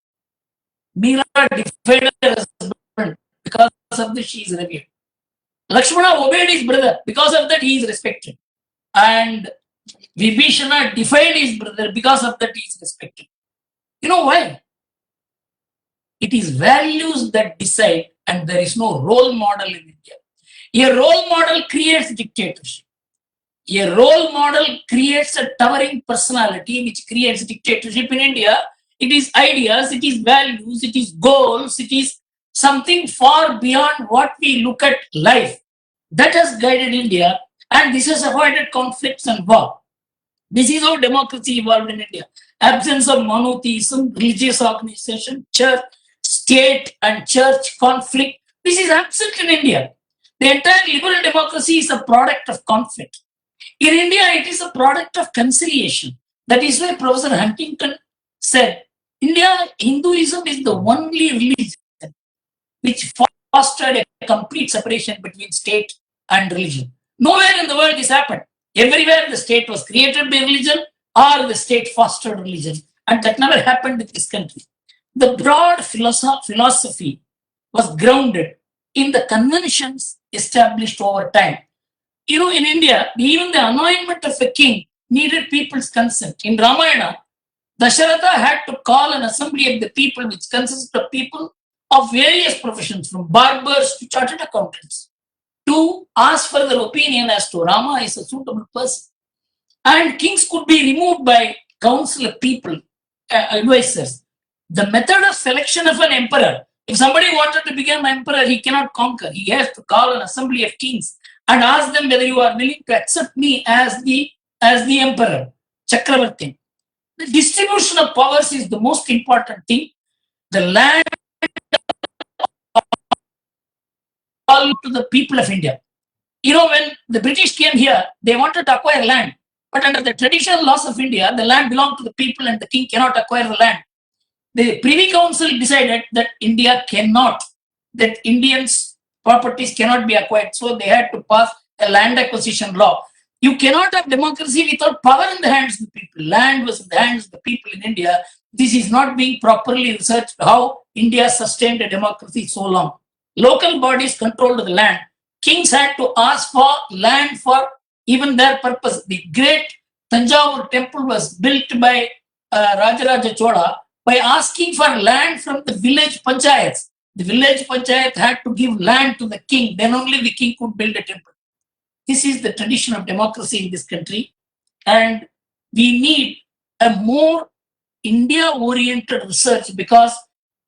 Meera defied her husband, because of that she is revered. Lakshmana obeyed his brother, because of that he is respected. And Vibhishana defied his brother, because of that he is respected. You know why? It is values that decide, and there is no role model in India. A role model creates dictatorship. A role model creates a towering personality, which creates dictatorship. In India, it is ideas, it is values, it is goals, it is something far beyond what we look at life. That has guided India, and this has avoided conflicts and war. This is how democracy evolved in India. Absence of monotheism, religious organization, church, state and church conflict. This is absent in India. The entire liberal democracy is a product of conflict. In India, it is a product of conciliation. That is why Professor Huntington said, Hinduism is the only religion which fostered a complete separation between state and religion. Nowhere in the world this happened. Everywhere the state was created by religion or the state fostered religion. And that never happened in this country. The broad philosophy was grounded in the conventions established over time. You know, in India, even the anointment of a king needed people's consent. In Ramayana, Dasharatha had to call an assembly of the people which consisted of people of various professions, from barbers to chartered accountants, to ask for their opinion as to Rama is a suitable person. And kings could be removed by council of people, advisors. The method of selection of an emperor, if somebody wanted to become emperor, he cannot conquer. He has to call an assembly of kings and ask them whether you are willing to accept me as the emperor, Chakravarti. The distribution of powers is the most important thing. The land all to the people of India. You know, when the British came here, they wanted to acquire land. But under the traditional laws of India, the land belonged to the people and the king cannot acquire the land. The Privy Council decided that that Indians' properties cannot be acquired. So they had to pass a land acquisition law. You cannot have democracy without power in the hands of the people. Land was in the hands of the people in India. This is not being properly researched how India sustained a democracy so long. Local bodies controlled the land. Kings had to ask for land for even their purpose. The great Tanjavur temple was built by Rajaraja Chola by asking for land from the village panchayats. The village panchayat had to give land to the king, then only the king could build a temple. This is the tradition of democracy in this country, and we need a more India-oriented research, because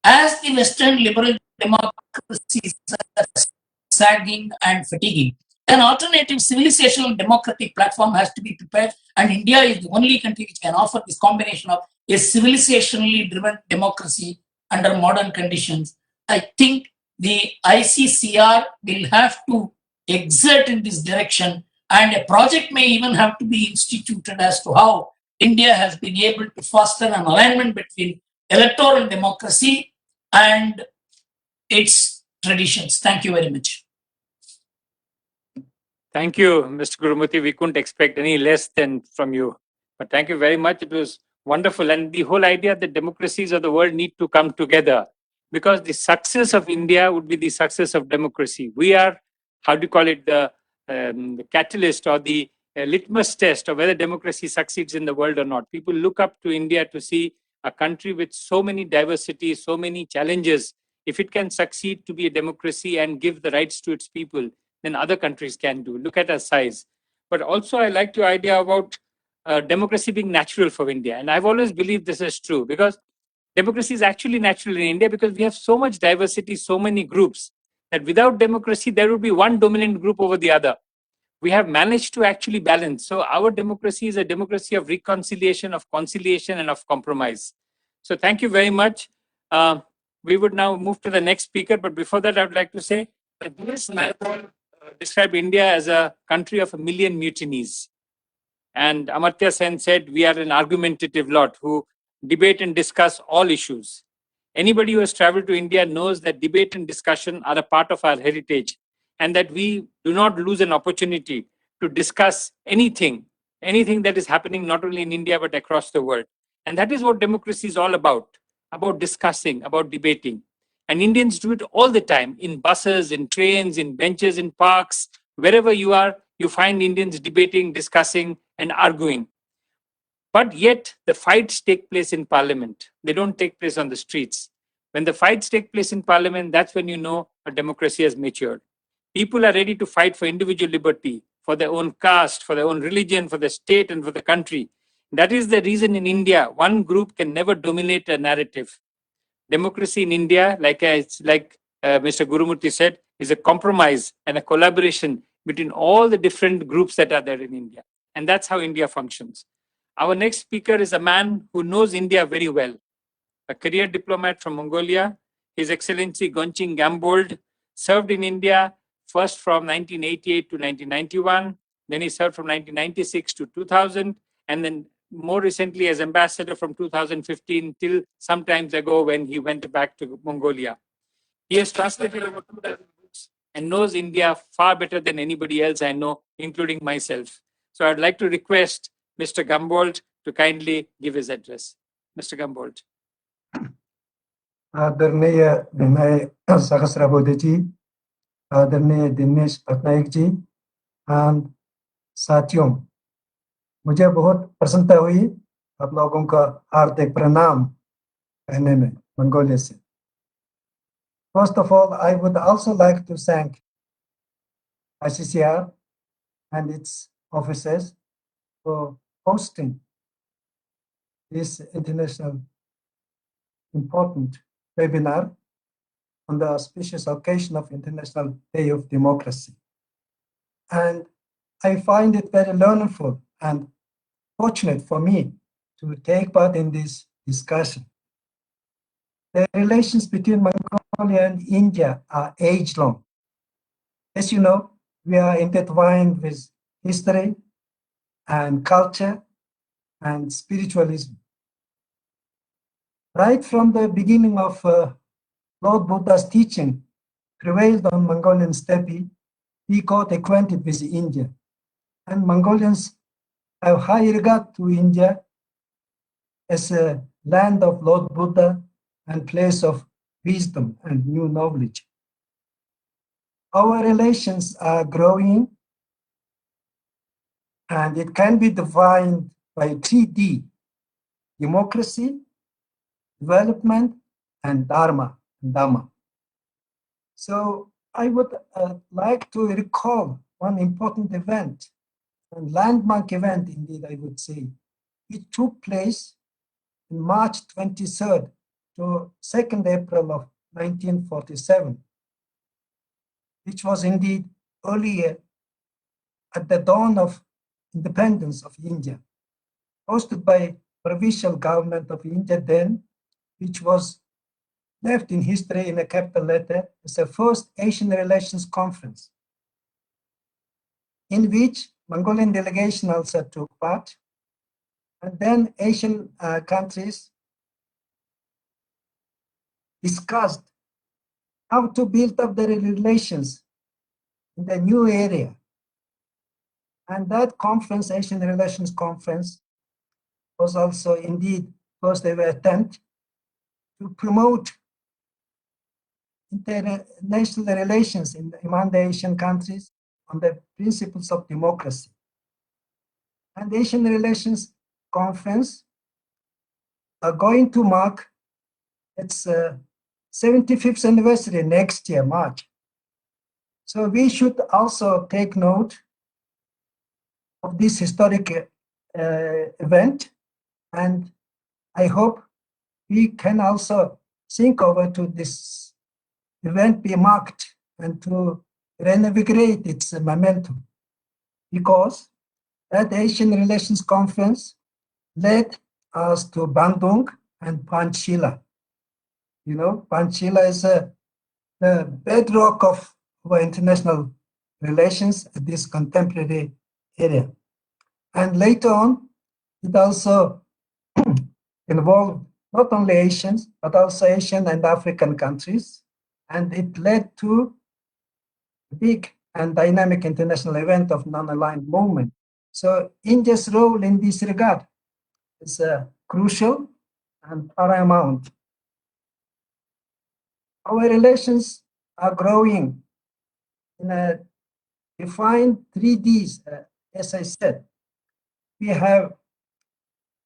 as the Western liberal democracies are sagging and fatiguing, an alternative civilizational democratic platform has to be prepared, and India is the only country which can offer this combination of a civilizationally driven democracy under modern conditions. I think the ICCR will have to exert in this direction, and a project may even have to be instituted as to how India has been able to foster an alignment between electoral democracy and its traditions. Thank you very much. Thank you, Mr. Gurumurthy. We couldn't expect any less than from you. But thank you very much. It was wonderful. And the whole idea that democracies of the world need to come together, because the success of India would be the success of democracy. We are, how do you call it, the catalyst or the litmus test of whether democracy succeeds in the world or not. People look up to India to see a country with so many diversities, so many challenges. If it can succeed to be a democracy and give the rights to its people, then other countries can do. Look at our size. But also, I like your idea about democracy being natural for India. And I've always believed this is true, because democracy is actually natural in India, because we have so much diversity, so many groups, that without democracy, there would be one dominant group over the other. We have managed to actually balance. So our democracy is a democracy of reconciliation, of conciliation, and of compromise. So thank you very much. We would now move to the next speaker. But before that, I would like to say that this marathon described India as a country of a million mutinies. And Amartya Sen said, we are an argumentative lot who debate and discuss all issues. Anybody who has traveled to India knows that debate and discussion are a part of our heritage, and that we do not lose an opportunity to discuss anything that is happening not only in India but across the world. And that is what democracy is all about discussing, about debating. And Indians do it all the time, in buses, in trains, in benches, in parks, wherever you are, you find Indians debating, discussing, and arguing. But yet the fights take place in parliament. They don't take place on the streets. When the fights take place in parliament, that's when you know a democracy has matured. People are ready to fight for individual liberty, for their own caste, for their own religion, for the state, and for the country. That is the reason in India, one group can never dominate a narrative. Democracy in India, like Mr. Gurumurthy said, is a compromise and a collaboration between all the different groups that are there in India. And that's how India functions. Our next speaker is a man who knows India very well, a career diplomat from Mongolia. His Excellency Gonching Gambold served in India first from 1988 to 1991, then he served from 1996 to 2000, and then more recently as ambassador from 2015 till some times ago when he went back to Mongolia. He has translated over 2,000 books and knows India far better than anybody else I know, including myself. So I'd like to request Mr. Gambold to kindly give his address. Mr. Gambold. आदरणीय विनय सहस्रबुद्धे जी, आदरणीय दिनेश पटनायक जी, साथियों, मुझे बहुत प्रसन्नता हुई आप लोगों का हार्दिक प्रणाम कहने में मंगोलिया से. First of all, I would also like to thank ICCR and its officers for hosting this international important webinar on the auspicious occasion of International Day of Democracy. And I find it very learnful and fortunate for me to take part in this discussion. The relations between Mongolia and India are age-long. As you know, we are intertwined with history and culture and spiritualism. Right from the beginning of Lord Buddha's teaching prevailed on Mongolian steppe, he got acquainted with India. And Mongolians have high regard to India as a land of Lord Buddha and place of wisdom and new knowledge. Our relations are growing, and it can be defined by 3D: democracy, development, and Dharma. So I would like to recall one important event, a landmark event indeed, I would say. It took place in March 23rd to 2nd April of 1947, which was indeed earlier at the dawn of independence of India, hosted by provincial government of India then, which was left in history in a capital letter as the first Asian Relations Conference, in which Mongolian delegation also took part. And then Asian countries discussed how to build up their relations in the new area. And that conference, Asian Relations Conference, was also indeed first ever attempt to promote international relations among the Asian countries on the principles of democracy. And the Asian Relations Conference are going to mark its 75th anniversary next year, March. So we should also take note of this historic event, and I hope we can also think over to this event be marked and to reinvigorate its momentum, because that Asian Relations Conference led us to Bandung and Panchshila. You know, Panchshila is the bedrock of our international relations at this contemporary area. And later on, it also involved not only Asians, but also Asian and African countries. And it led to a big and dynamic international event of non-aligned movement. So India's role in this regard is crucial and paramount. Our relations are growing in a defined 3Ds, as I said. We have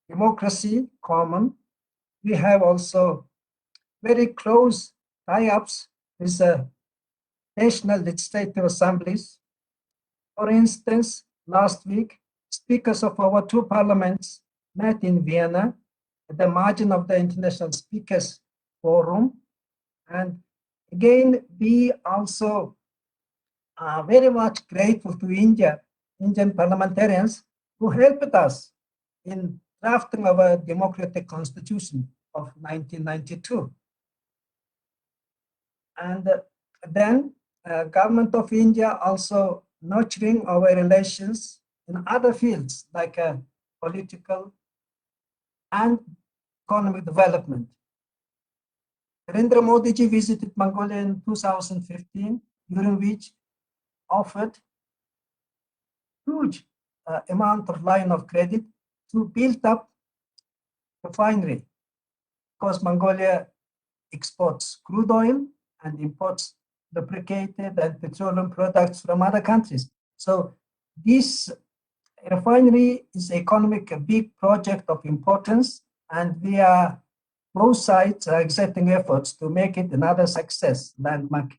democracy common. We have also very close tie-ups with national legislative assemblies. For instance, last week, speakers of our two parliaments met in Vienna at the margin of the International Speakers Forum. And again, we also are very much grateful to Indian parliamentarians who helped us in drafting our democratic constitution of 1992. And then government of India also nurturing our relations in other fields like political and economic development. Narendra Modi ji visited Mongolia in 2015, during which offered huge amount of line of credit to build up refinery, because Mongolia exports crude oil and imports lubricated and petroleum products from other countries. So this refinery is economic, a big project of importance, and both sides are exerting efforts to make it another success, landmark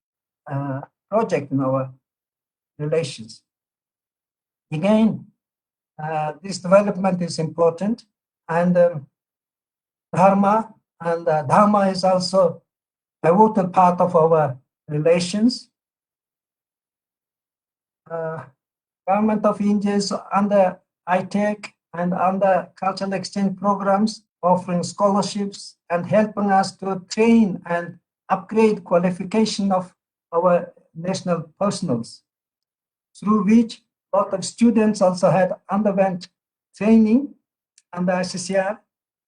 project in our relations. Again, this development is important, and Dharma is also a vital part of our relations. Government of India is under ITEC and under cultural exchange programs, offering scholarships and helping us to train and upgrade qualification of our national personals, through which a lot of students also had underwent training under ICCR,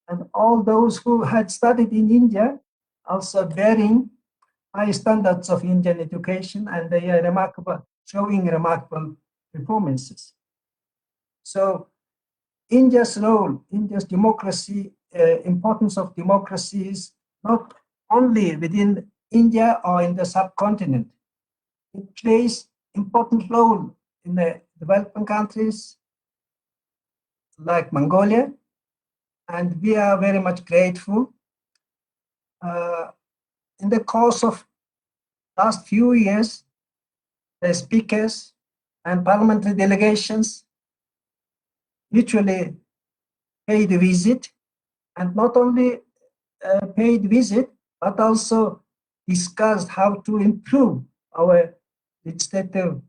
and all those who had studied in India also bearing high standards of Indian education, and they are showing remarkable performances. So India's role, India's democracy, importance of democracy is not only within India or in the subcontinent. It plays important role in the developing countries like Mongolia, and we are very much grateful. In the course of last few years, the speakers and parliamentary delegations mutually paid a visit, and not only paid visit, but also discussed how to improve our legislative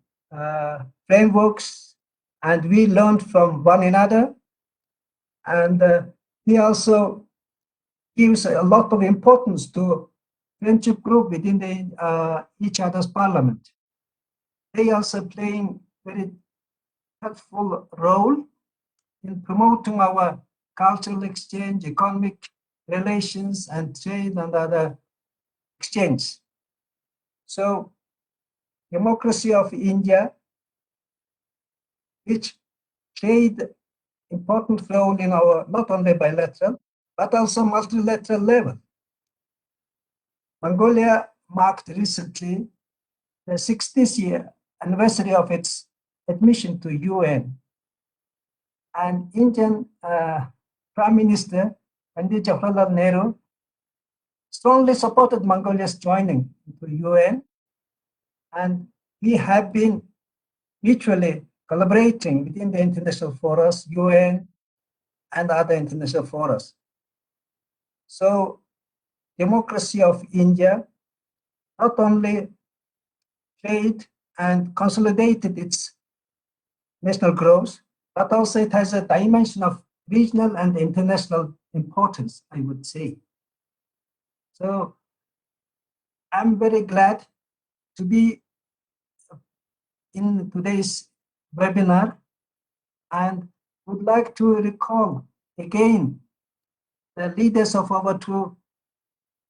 frameworks, and we learned from one another. And he also gives a lot of importance to friendship group within the each other's parliament. They also playing very helpful role in promoting our cultural exchange, economic relations, and trade and other exchange. So democracy of India, which played important role in our not only bilateral, but also multilateral level. Mongolia marked recently the 60th year anniversary of its admission to UN. And Indian Prime Minister Pandit Jawaharlal Nehru strongly supported Mongolia's joining to UN, and we have been mutually collaborating within the international forums, UN, and other international forums. So democracy of India not only played and consolidated its national growth, but also it has a dimension of regional and international importance, I would say. So I'm very glad to be in today's webinar, and would like to recall again the leaders of our two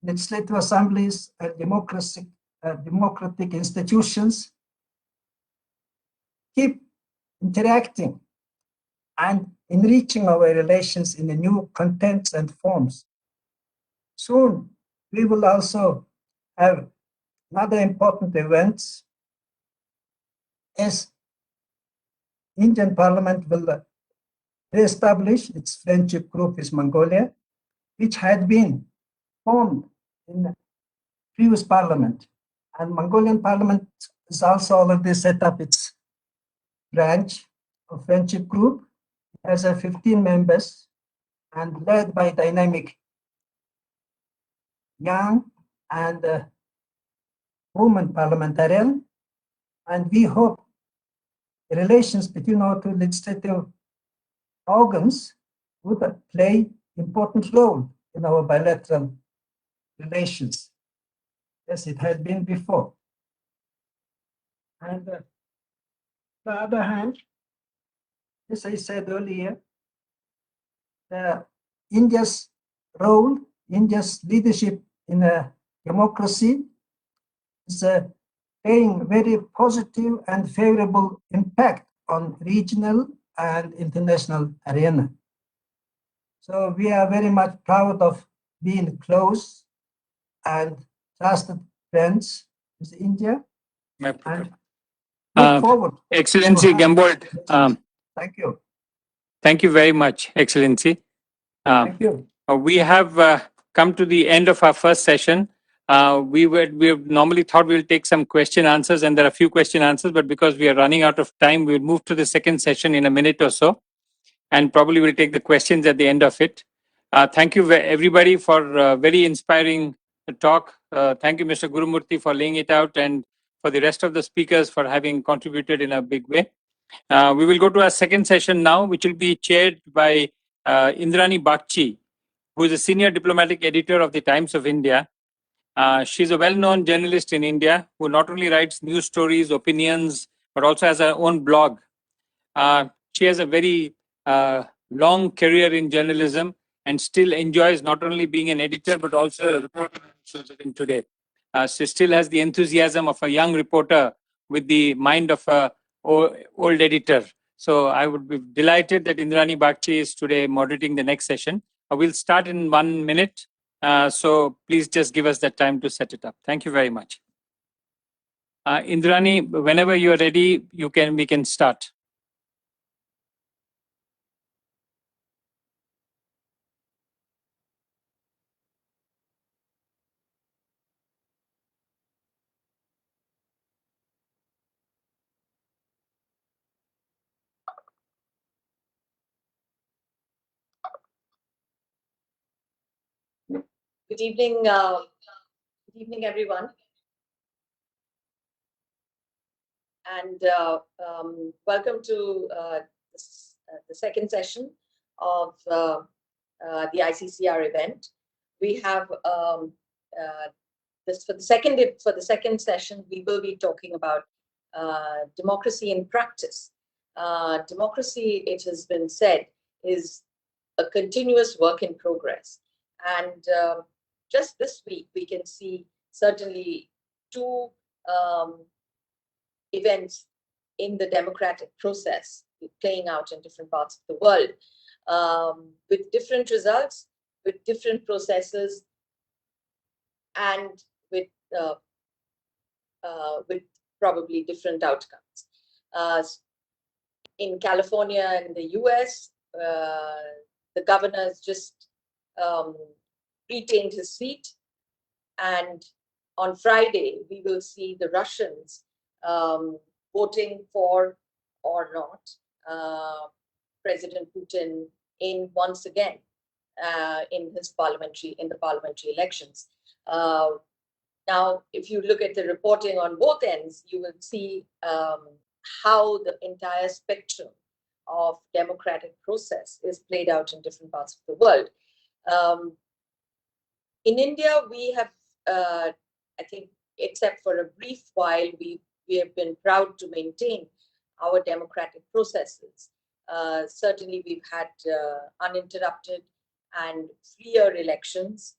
legislative assemblies and democratic institutions keep interacting and enriching our relations in the new contents and forms. Soon, we will also have another important events, as Indian Parliament will re-establish its friendship group with Mongolia, which had been formed in the previous parliament. And Mongolian Parliament has also already set up its branch of friendship group. It has 15 members and led by dynamic young and women parliamentarian. And we hope the relations between our two legislative organs would play important role in our bilateral relations, as it had been before. And on the other hand, as I said earlier, India's role, India's leadership in a democracy is playing very positive and favorable impact on regional and international arena. So we are very much proud of being close and trusted friends with India, and look forward. Excellency Gambold, Thank you. thank you very much, Excellency. Thank you. We have come to the end of our first session. We normally thought we'll take some question answers, and there are a few question answers, but because we are running out of time, we'll move to the second session in a minute or so, and probably we'll take the questions at the end of it. Thank you everybody for very inspiring talk. Thank you, Mr. Gurumurthy, for laying it out, and for the rest of the speakers for having contributed in a big way. We will go to our second session now, which will be chaired by Indrani Bagchi, who is a senior diplomatic editor of the Times of India. She's a well-known journalist in India who not only writes news stories, opinions, but also has her own blog. She has a very long career in journalism and still enjoys not only being an editor, but also a reporter today. She still has the enthusiasm of a young reporter with the mind of a old editor. So I would be delighted that Indrani Bagchi is today moderating the next session. We'll start in 1 minute. So please just give us that time to set it up. Thank you very much. Indrani, whenever you're ready, we can start. Good evening, everyone, and welcome to the second session of the ICCR event. We have this for the second session. We will be talking about democracy in practice. Democracy, it has been said, is a continuous work in progress, and just this week we can see certainly two events in the democratic process playing out in different parts of the world, with different results, with different processes, and with probably different outcomes. In California and the US, the governor has just retained his seat, and on Friday we will see the Russians voting for or not President Putin in once again in the parliamentary elections. Now, if you look at the reporting on both ends, you will see how the entire spectrum of democratic process is played out in different parts of the world. In India, we have, I think, except for a brief while, we have been proud to maintain our democratic processes. Certainly, we've had uninterrupted and freer elections.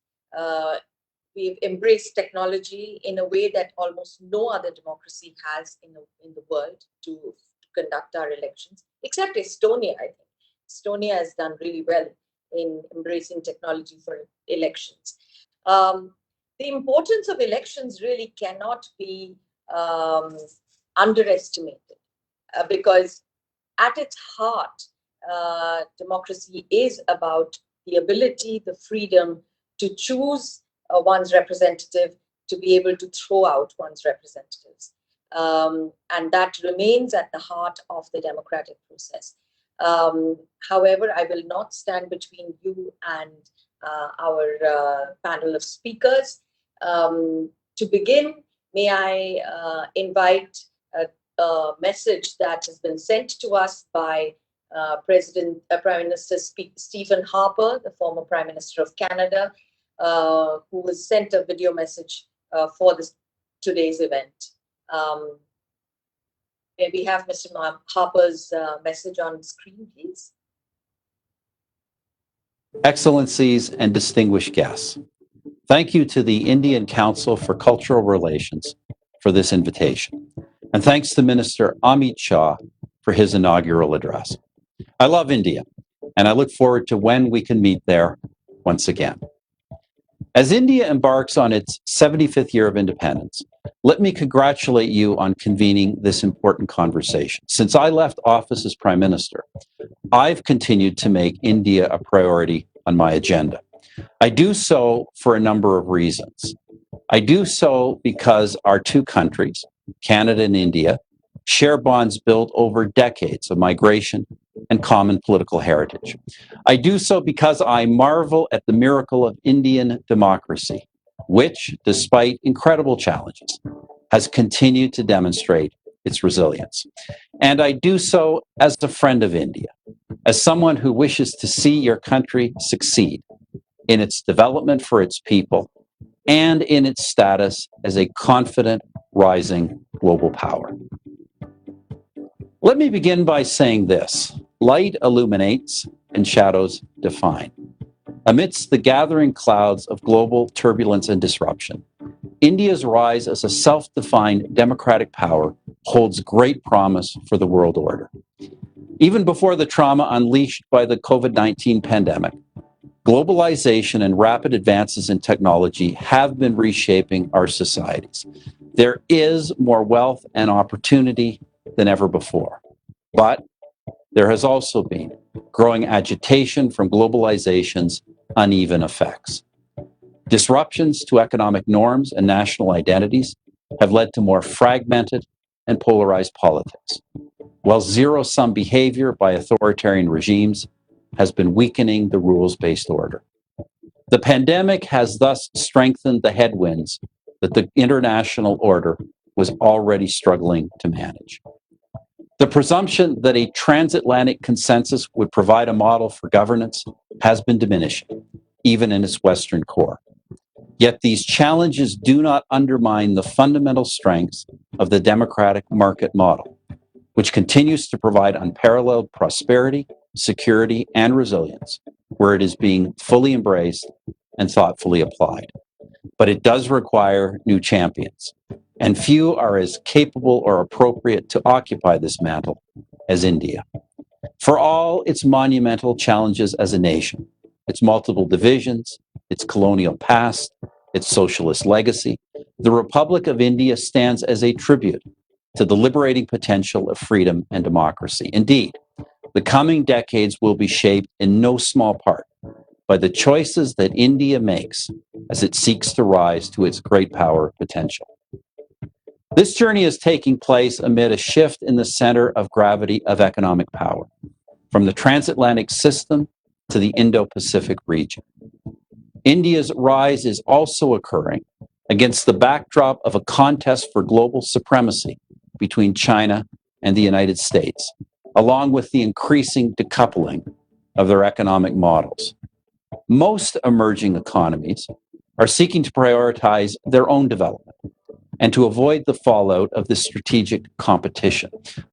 We've embraced technology in a way that almost no other democracy has in the world to conduct our elections, except Estonia, I think. Estonia has done really well in embracing technology for elections. The importance of elections really cannot be underestimated, because at its heart, democracy is about the ability, the freedom to choose one's representative, to be able to throw out one's representatives. And that remains at the heart of the democratic process. However, I will not stand between you and our panel of speakers. To begin, may I invite a message that has been sent to us by Prime Minister Stephen Harper, the former Prime Minister of Canada, who was sent a video message for today's event. May we have Mr. Harper's message on screen, please? Excellencies and distinguished guests, thank you to the Indian Council for Cultural Relations for this invitation. And thanks to Minister Amit Shah for his inaugural address. I love India, and I look forward to when we can meet there once again. As India embarks on its 75th year of independence, let me congratulate you on convening this important conversation. Since I left office as Prime Minister, I've continued to make India a priority on my agenda. I do so for a number of reasons. I do so because our two countries, Canada and India, share bonds built over decades of migration and common political heritage. I do so because I marvel at the miracle of Indian democracy, which, despite incredible challenges, has continued to demonstrate its resilience. And I do so as a friend of India, as someone who wishes to see your country succeed in its development for its people and in its status as a confident, rising global power. Let me begin by saying this: light illuminates and shadows define. Amidst the gathering clouds of global turbulence and disruption, India's rise as a self-defined democratic power holds great promise for the world order. Even before the trauma unleashed by the COVID-19 pandemic, globalization and rapid advances in technology have been reshaping our societies. There is more wealth and opportunity than ever before. But there has also been growing agitation from globalization's uneven effects. Disruptions to economic norms and national identities have led to more fragmented and polarized politics, while zero-sum behavior by authoritarian regimes has been weakening the rules-based order. The pandemic has thus strengthened the headwinds that the international order was already struggling to manage. The presumption that a transatlantic consensus would provide a model for governance has been diminishing, even in its Western core. Yet these challenges do not undermine the fundamental strengths of the democratic market model, which continues to provide unparalleled prosperity, security, and resilience, where it is being fully embraced and thoughtfully applied. But it does require new champions, and few are as capable or appropriate to occupy this mantle as India. For all its monumental challenges as a nation, its multiple divisions, its colonial past, its socialist legacy, the Republic of India stands as a tribute to the liberating potential of freedom and democracy. Indeed, the coming decades will be shaped in no small part by the choices that India makes as it seeks to rise to its great power potential. This journey is taking place amid a shift in the center of gravity of economic power, from the transatlantic system to the Indo-Pacific region. India's rise is also occurring against the backdrop of a contest for global supremacy between China and the United States, along with the increasing decoupling of their economic models. Most emerging economies are seeking to prioritize their own development and to avoid the fallout of this strategic competition.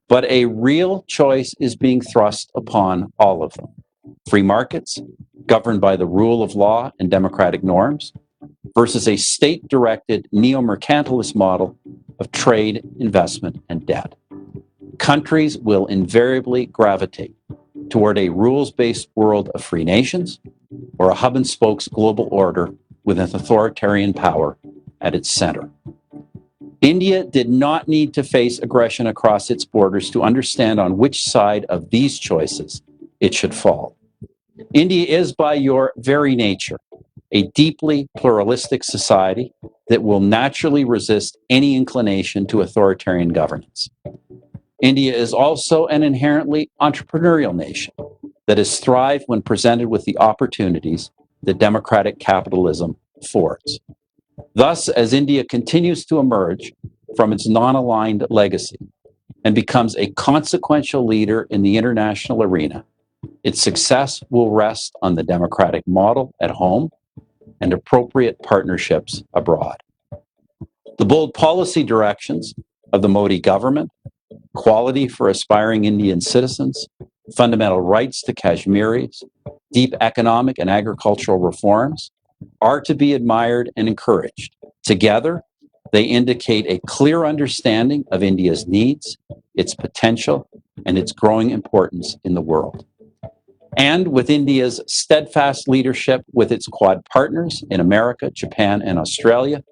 But a real choice is being thrust upon all of them: free markets, governed by the rule of law and democratic norms, versus a state-directed neo-mercantilist model of trade, investment, and debt. Countries will invariably gravitate toward a rules-based world of free nations or a hub-and-spokes global order with an authoritarian power at its center. India did not need to face aggression across its borders to understand on which side of these choices it should fall. India is, by your very nature, a deeply pluralistic society that will naturally resist any inclination to authoritarian governance. India is also an inherently entrepreneurial nation that has thrived when presented with the opportunities that democratic capitalism affords. Thus, as India continues to emerge from its non-aligned legacy, and becomes a consequential leader in the international arena, its success will rest on the democratic model at home and appropriate partnerships abroad. The bold policy directions of the Modi government, equality for aspiring Indian citizens, fundamental rights to Kashmiris, deep economic and agricultural reforms are to be admired and encouraged. Together, they indicate a clear understanding of India's needs, its potential, and its growing importance in the world. And with India's steadfast leadership with its Quad partners in America, Japan, and Australia,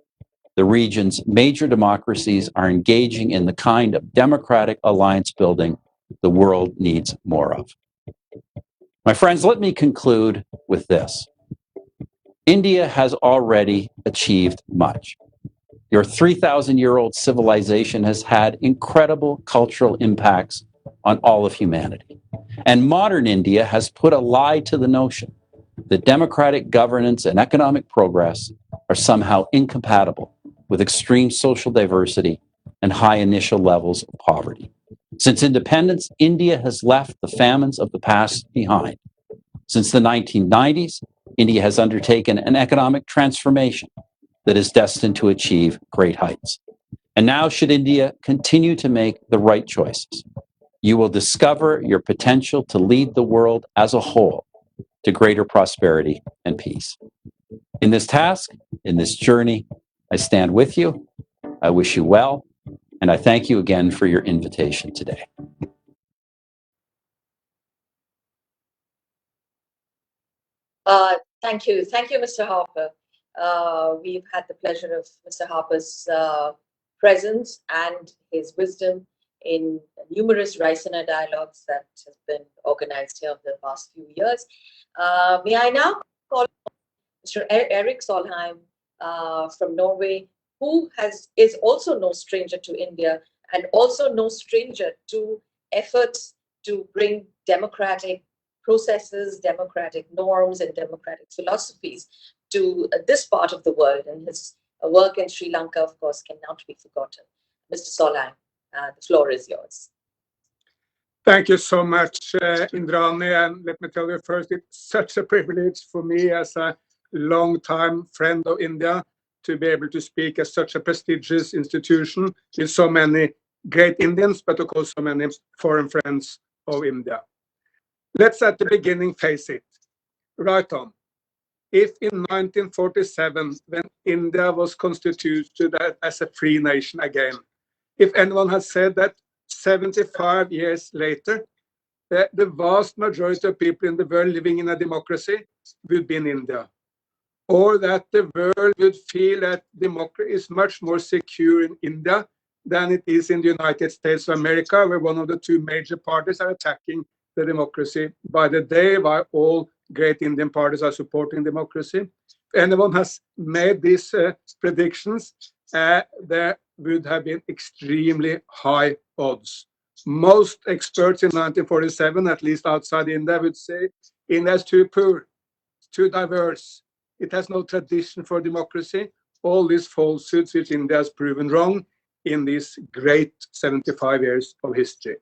the region's major democracies are engaging in the kind of democratic alliance building the world needs more of. My friends, let me conclude with this. India has already achieved much. Your 3,000-year-old civilization has had incredible cultural impacts on all of humanity. And modern India has put a lie to the notion that democratic governance and economic progress are somehow incompatible with extreme social diversity and high initial levels of poverty. Since independence, India has left the famines of the past behind. Since the 1990s, India has undertaken an economic transformation that is destined to achieve great heights. And now, should India continue to make the right choices, you will discover your potential to lead the world as a whole to greater prosperity and peace. In this task, in this journey, I stand with you. I wish you well, and I thank you again for your invitation today. Thank you, Mr. Harper. We've had the pleasure of Mr. Harper's presence and his wisdom in numerous Raisina dialogues that have been organized here over the past few years. May I now call Mr. Erik Solheim from Norway, who is also no stranger to India and also no stranger to efforts to bring democratic processes, democratic norms, and democratic philosophies to this part of the world. And his work in Sri Lanka, of course, cannot be forgotten. Mr. Solheim, the floor is yours. Thank you so much, Indrani. And let me tell you first, it's such a privilege for me as a long-time friend of India to be able to speak at such a prestigious institution with so many great Indians, but of course so many foreign friends of India. Let's at the beginning face it, right on. If in 1947, when India was constituted as a free nation again, if anyone had said that 75 years later, the vast majority of people in the world living in a democracy would be in India, or that the world would feel that democracy is much more secure in India than it is in the United States of America, where one of the two major parties are attacking the democracy by the day, while all great Indian parties are supporting democracy. If anyone has made these predictions, there would have been extremely high odds. Most experts in 1947, at least outside India, would say India is too poor, too diverse. It has no tradition for democracy. All these falsehoods which India has proven wrong in these great 75 years of history.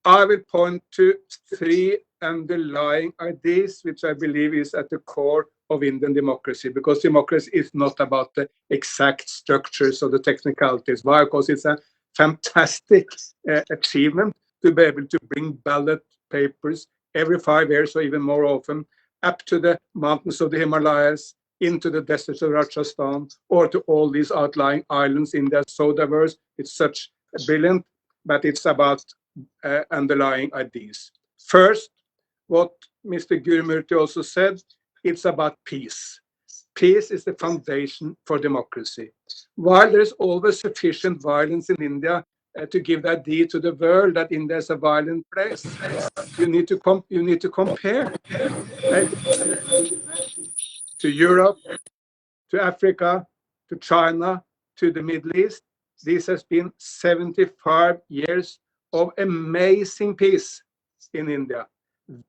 I will point to three underlying ideas which I believe is at the core of Indian democracy, because democracy is not about the exact structures or the technicalities. Why? Because it's a fantastic achievement to be able to bring ballot papers every 5 years or even more often up to the mountains of the Himalayas, into the deserts of Rajasthan, or to all these outlying islands. India is so diverse, it's such brilliant, but it's about underlying ideas. First, what Mr. Gurumurthy also said, it's about peace. Peace is the foundation for democracy. While there is always sufficient violence in India to give the idea to the world that India is a violent place, you need to compare to Europe, to Africa, to China, to the Middle East. This has been 75 years of amazing peace in India.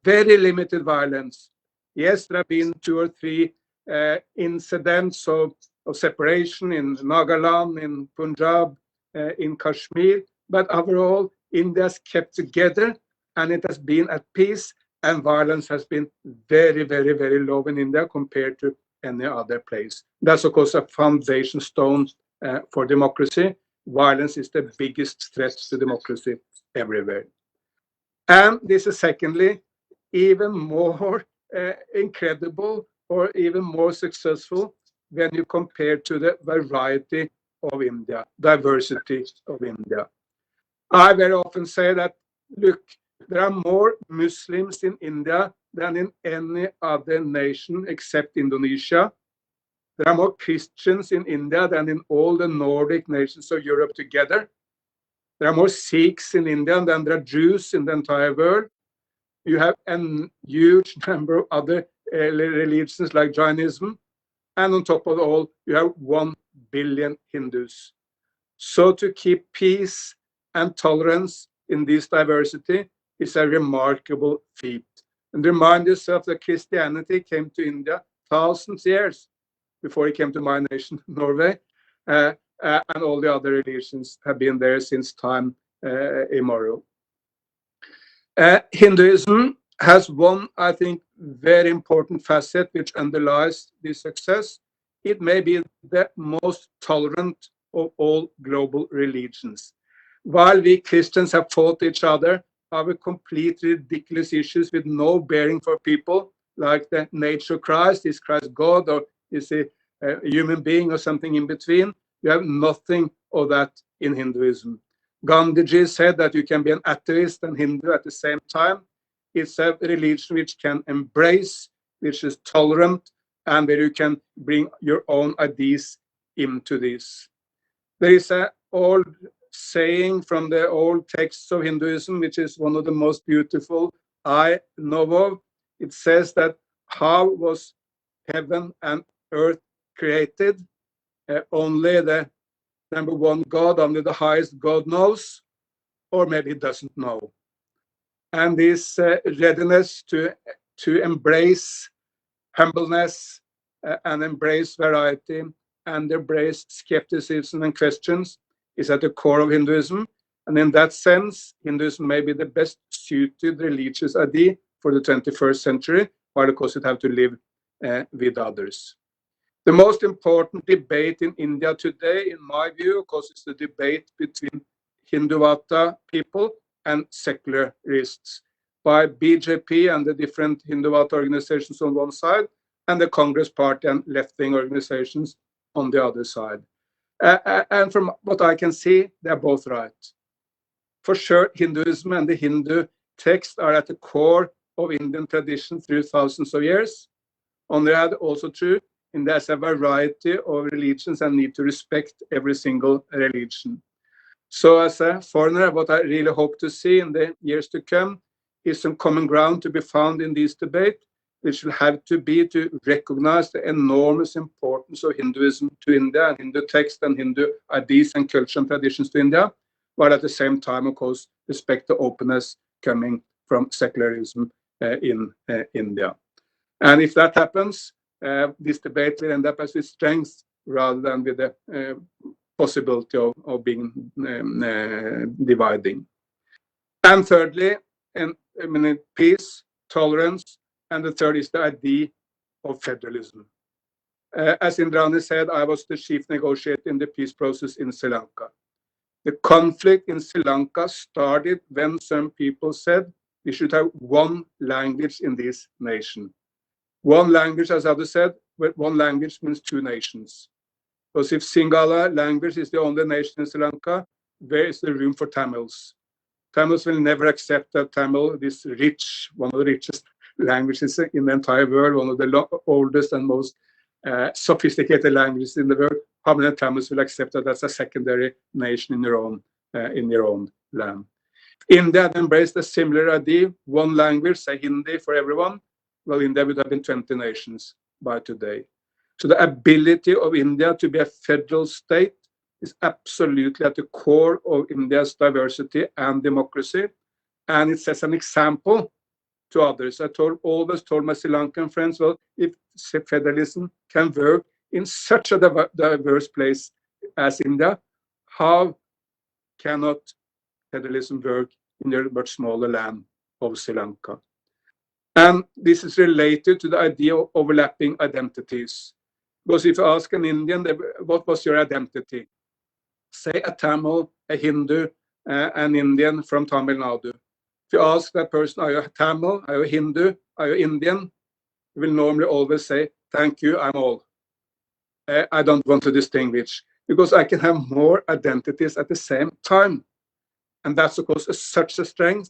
Very limited violence. Yes, there have been 2 or 3 incidents of separation in Nagaland, in Punjab, in Kashmir, but overall, India has kept together and it has been at peace, and violence has been very, very, very low in India compared to any other place. That's, of course, a foundation stone for democracy. Violence is the biggest threat to democracy everywhere. And this is, secondly, even more incredible or even more successful when you compare to the variety of India, diversity of India. I very often say that, look, there are more Muslims in India than in any other nation except Indonesia. There are more Christians in India than in all the Nordic nations of Europe together. There are more Sikhs in India than there are Jews in the entire world. You have a huge number of other religions like Jainism. And on top of it all, you have 1 billion Hindus. So to keep peace and tolerance in this diversity is a remarkable feat. And remind yourself that Christianity came to India thousands of years before it came to my nation, Norway, and all the other religions have been there since time immemorial. Hinduism has one, I think, very important facet which underlies this success. It may be the most tolerant of all global religions. While we Christians have fought each other over completely ridiculous issues with no bearing for people, like the nature of Christ, is Christ God or is he a human being or something in between, you have nothing of that in Hinduism. Gandhiji said that you can be an atheist and Hindu at the same time. It's a religion which can embrace, which is tolerant, and where you can bring your own ideas into this. There is an old saying from the old texts of Hinduism, which is one of the most beautiful I know of. It says that how was heaven and earth created? Only the number one God, only the highest God knows, or maybe he doesn't know. And this readiness to embrace humbleness and embrace variety and embrace skepticism and questions is at the core of Hinduism. And in that sense, Hinduism may be the best suited religious idea for the 21st century, while of course it have to live with others. The most important debate in India today, in my view, of course, is the debate between Hindutva people and secularists, by BJP and the different Hindutva organizations on one side, and the Congress Party and left-wing organizations on the other side. And from what I can see, they're both right. For sure, Hinduism and the Hindu text are at the core of Indian tradition through thousands of years. On the other, also true, and there's a variety of religions and need to respect every single religion. So as a foreigner, what I really hope to see in the years to come is some common ground to be found in this debate, which will have to be to recognize the enormous importance of Hinduism to India and Hindu text and Hindu ideas and culture and traditions to India, while at the same time, of course, respect the openness coming from secularism in India. And if that happens, this debate will end up as with strength rather than with the possibility of being dividing. And thirdly, peace, tolerance, and the third is the idea of federalism. As Indrani said, I was the chief negotiator in the peace process in Sri Lanka. The conflict in Sri Lanka started when some people said we should have one language in this nation. One language, as others said, one language means two nations. Because if Sinhala language is the only nation in Sri Lanka, where is the room for Tamils? Tamils will never accept that Tamil, this rich, one of the richest languages in the entire world, one of the oldest and most sophisticated languages in the world. How many Tamils will accept that as a secondary nation in your own land? India had embraced a similar idea, one language, say Hindi for everyone. Well, India would have been 20 nations by today. So the ability of India to be a federal state is absolutely at the core of India's diversity and democracy. And it sets an example to others. I always told my Sri Lankan friends, well, if federalism can work in such a diverse place as India, how cannot federalism work in the much smaller land of Sri Lanka. And this is related to the idea of overlapping identities. Because if you ask an Indian, what was your identity? Say a Tamil, a Hindu, an Indian from Tamil Nadu. If you ask that person, are you Tamil, are you Hindu, are you Indian? You will normally always say, thank you, I'm all. I don't want to distinguish, because I can have more identities at the same time. And that's, of course, such a strength.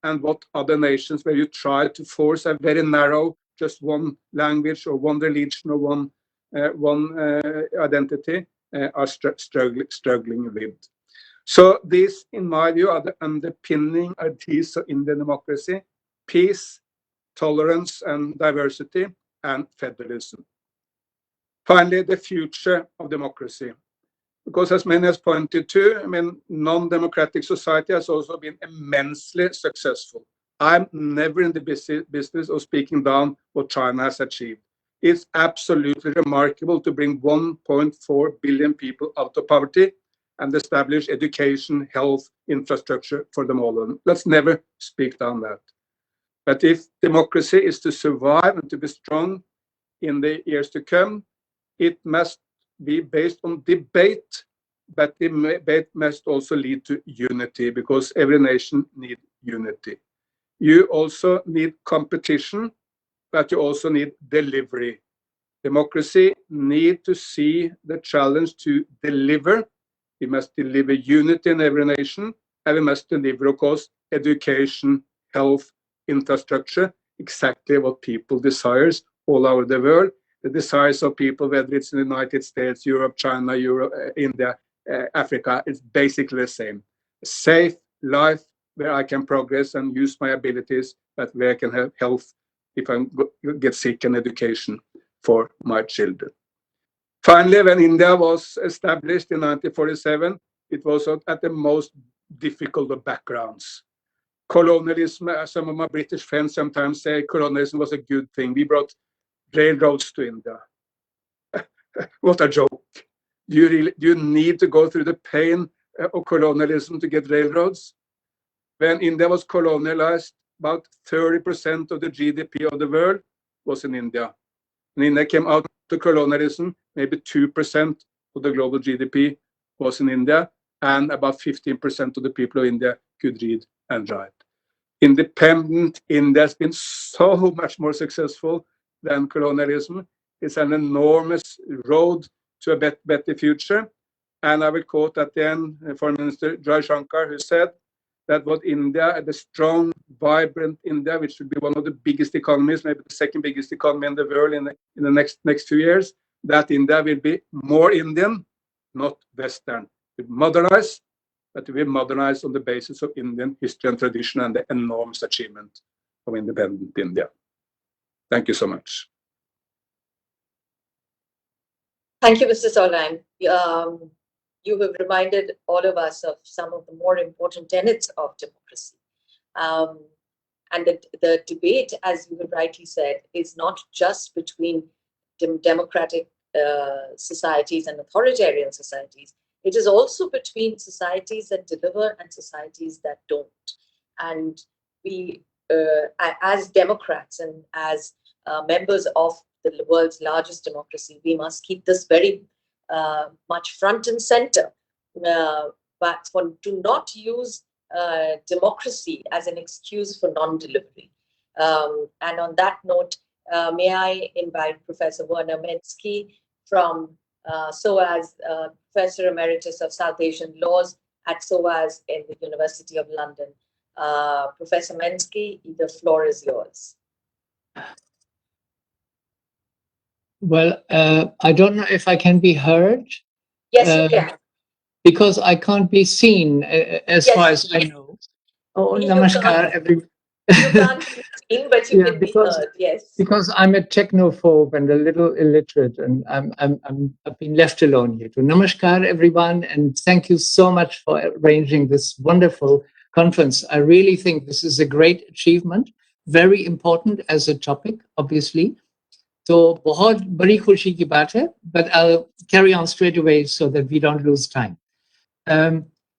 And what other nations where you try to force a very narrow, just one language or one religion or one identity are struggling with. So these, in my view, are the underpinning ideas of Indian democracy: peace, tolerance and diversity, and federalism. Finally, the future of democracy. Because as many has pointed to, I mean, non-democratic society has also been immensely successful. I'm never in the business of speaking down what China has achieved. It's absolutely remarkable to bring 1.4 billion people out of poverty and establish education, health, infrastructure for them all. Let's never speak down that. But if democracy is to survive and to be strong in the years to come, it must be based on debate, but the debate must also lead to unity, because every nation needs unity. You also need competition, but you also need delivery. Democracy needs to see the challenge to deliver. We must deliver unity in every nation, and we must deliver, of course, education, health, infrastructure, exactly what people desires all over the world. The desires of people, whether it's in the United States, Europe, China, India, Africa, it's basically the same. A safe life where I can progress and use my abilities, but where I can have health if I get sick, and education for my children. Finally, when India was established in 1947, it was at the most difficult of backgrounds. Colonialism, some of my British friends sometimes say colonialism was a good thing. We brought railroads to India. What a joke. Do you need to go through the pain of colonialism to get railroads? When India was colonialized, about 30% of the GDP of the world was in India. When India came out of colonialism, maybe 2% of the global GDP was in India, and about 15% of the people of India could read and write. Independent India has been so much more successful than colonialism. It's an enormous road to a better future. And I will quote at the end Foreign Minister Jaishankar, who said that what India, the strong, vibrant India, which should be one of the biggest economies, maybe the second biggest economy in the world in the next few years, that India will be more Indian, not Western. It will modernize, but we modernize on the basis of Indian history and tradition and the enormous achievement of independent India. Thank you so much. Thank you, Mr. Solheim. You have reminded all of us of some of the more important tenets of democracy. And the debate, as you have rightly said, is not just between democratic societies and authoritarian societies. It is also between societies that deliver and societies that don't. And we, as Democrats and as members of the world's largest democracy, we must keep this very much front and center. But do not use democracy as an excuse for non-delivery. And on that note, may I invite Professor Werner Mensky from SOAS, Professor Emeritus of South Asian Laws at SOAS in the University of London. Professor Mensky, the floor is yours. Well, I don't know if I can be heard. Yes, you can. Because I can't be seen as far as I know. Oh, namaskar, everyone. You can't be seen, but you can be heard, yes. Because I'm a technophobe and a little illiterate, and I've been left alone here. So namaskar, everyone, and thank you so much for arranging this wonderful conference. I really think this is a great achievement, very important as a topic, obviously. So बहुत बड़ी खुशी की बात है, but I'll carry on straight away so that we don't lose time.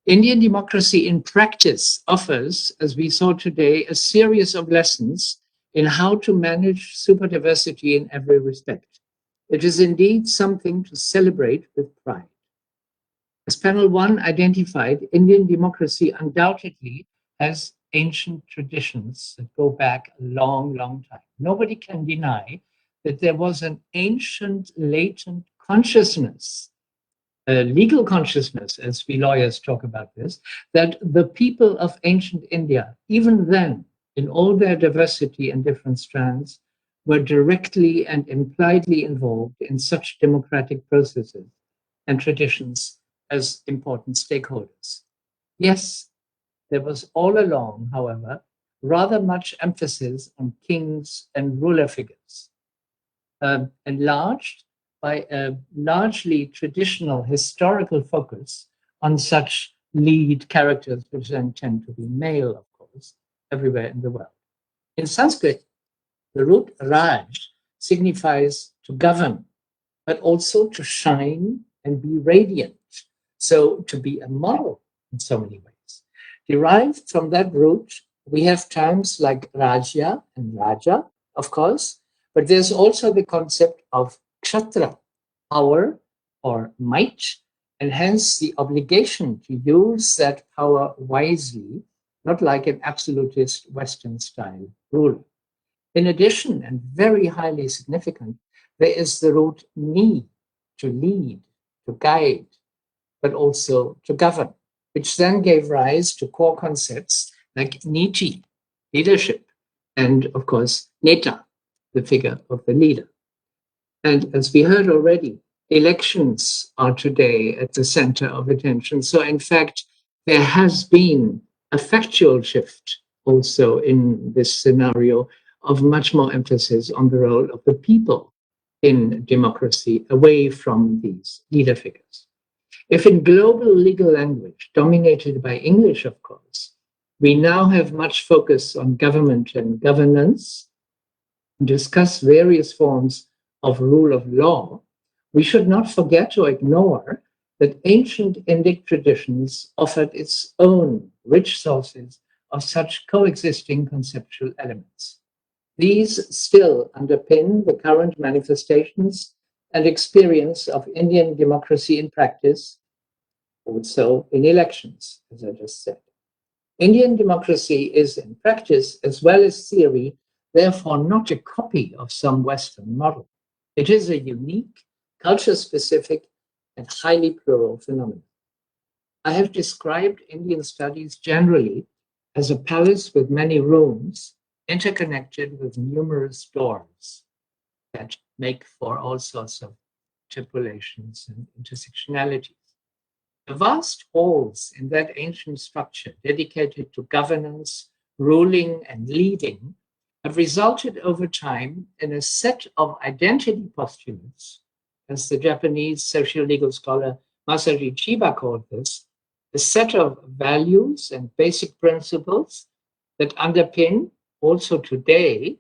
Indian democracy in practice offers, as we saw today, a series of lessons in how to manage superdiversity in every respect. It is indeed something to celebrate with pride. As panel one identified, Indian democracy undoubtedly has ancient traditions that go back a long, long time. Nobody can deny that there was an ancient latent consciousness, a legal consciousness, as we lawyers talk about this, that the people of ancient India, even then, in all their diversity and different strands, were directly and impliedly involved in such democratic processes and traditions as important stakeholders. Yes, there was all along, however, rather much emphasis on kings and ruler figures, enlarged by a largely traditional historical focus on such lead characters, which then tend to be male, of course, everywhere in the world. In Sanskrit, the root Raj signifies to govern, but also to shine and be radiant. So to be a model in so many ways. Derived from that root, we have terms like Rajya and Raja, of course, but there's also the concept of Kshatriya, power or might, and hence the obligation to use that power wisely, not like an absolutist Western style ruler. In addition, and very highly significant, there is the root ni, to lead, to guide, but also to govern, which then gave rise to core concepts like niti, leadership, and of course, neta, the figure of the leader. And as we heard already, elections are today at the center of attention. So in fact, there has been a factual shift also in this scenario of much more emphasis on the role of the people in democracy away from these leader figures. If in global legal language, dominated by English, of course, we now have much focus on government and governance, discuss various forms of rule of law, we should not forget or ignore that ancient Indic traditions offered its own rich sources of such coexisting conceptual elements. These still underpin the current manifestations and experience of Indian democracy in practice, also in elections, as I just said. Indian democracy is in practice as well as theory, therefore not a copy of some Western model. It is a unique, culture-specific, and highly plural phenomenon. I have described Indian studies generally as a palace with many rooms interconnected with numerous doors that make for all sorts of interpolations and intersectionalities. The vast halls in that ancient structure dedicated to governance, ruling, and leading have resulted over time in a set of identity postulates, as the Japanese social legal scholar Masashi Chiba called this, a set of values and basic principles that underpin also today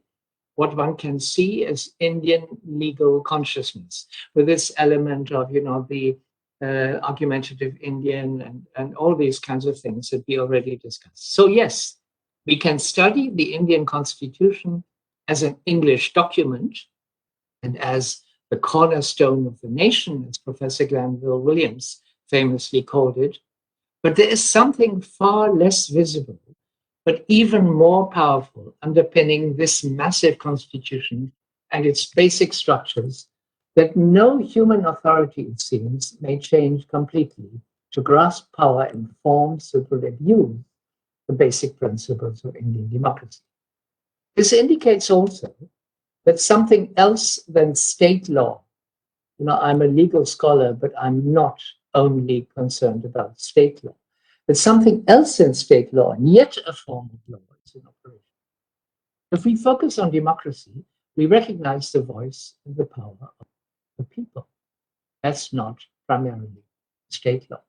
what one can see as Indian legal consciousness, with this element of, the argumentative Indian and all these kinds of things that we already discussed. So yes, we can study the Indian Constitution as an English document and as the cornerstone of the nation, as Professor Glanville Williams famously called it. But there is something far less visible, but even more powerful underpinning this massive constitution and its basic structures that no human authority, it seems, may change completely to grasp power in forms that will abuse the basic principles of Indian democracy. This indicates also that something else than state law, I'm a legal scholar, but I'm not only concerned about state law, but something else in state law, and yet a form of law is in operation. If we focus on democracy, we recognize the voice and the power of the people. That's not primarily state law.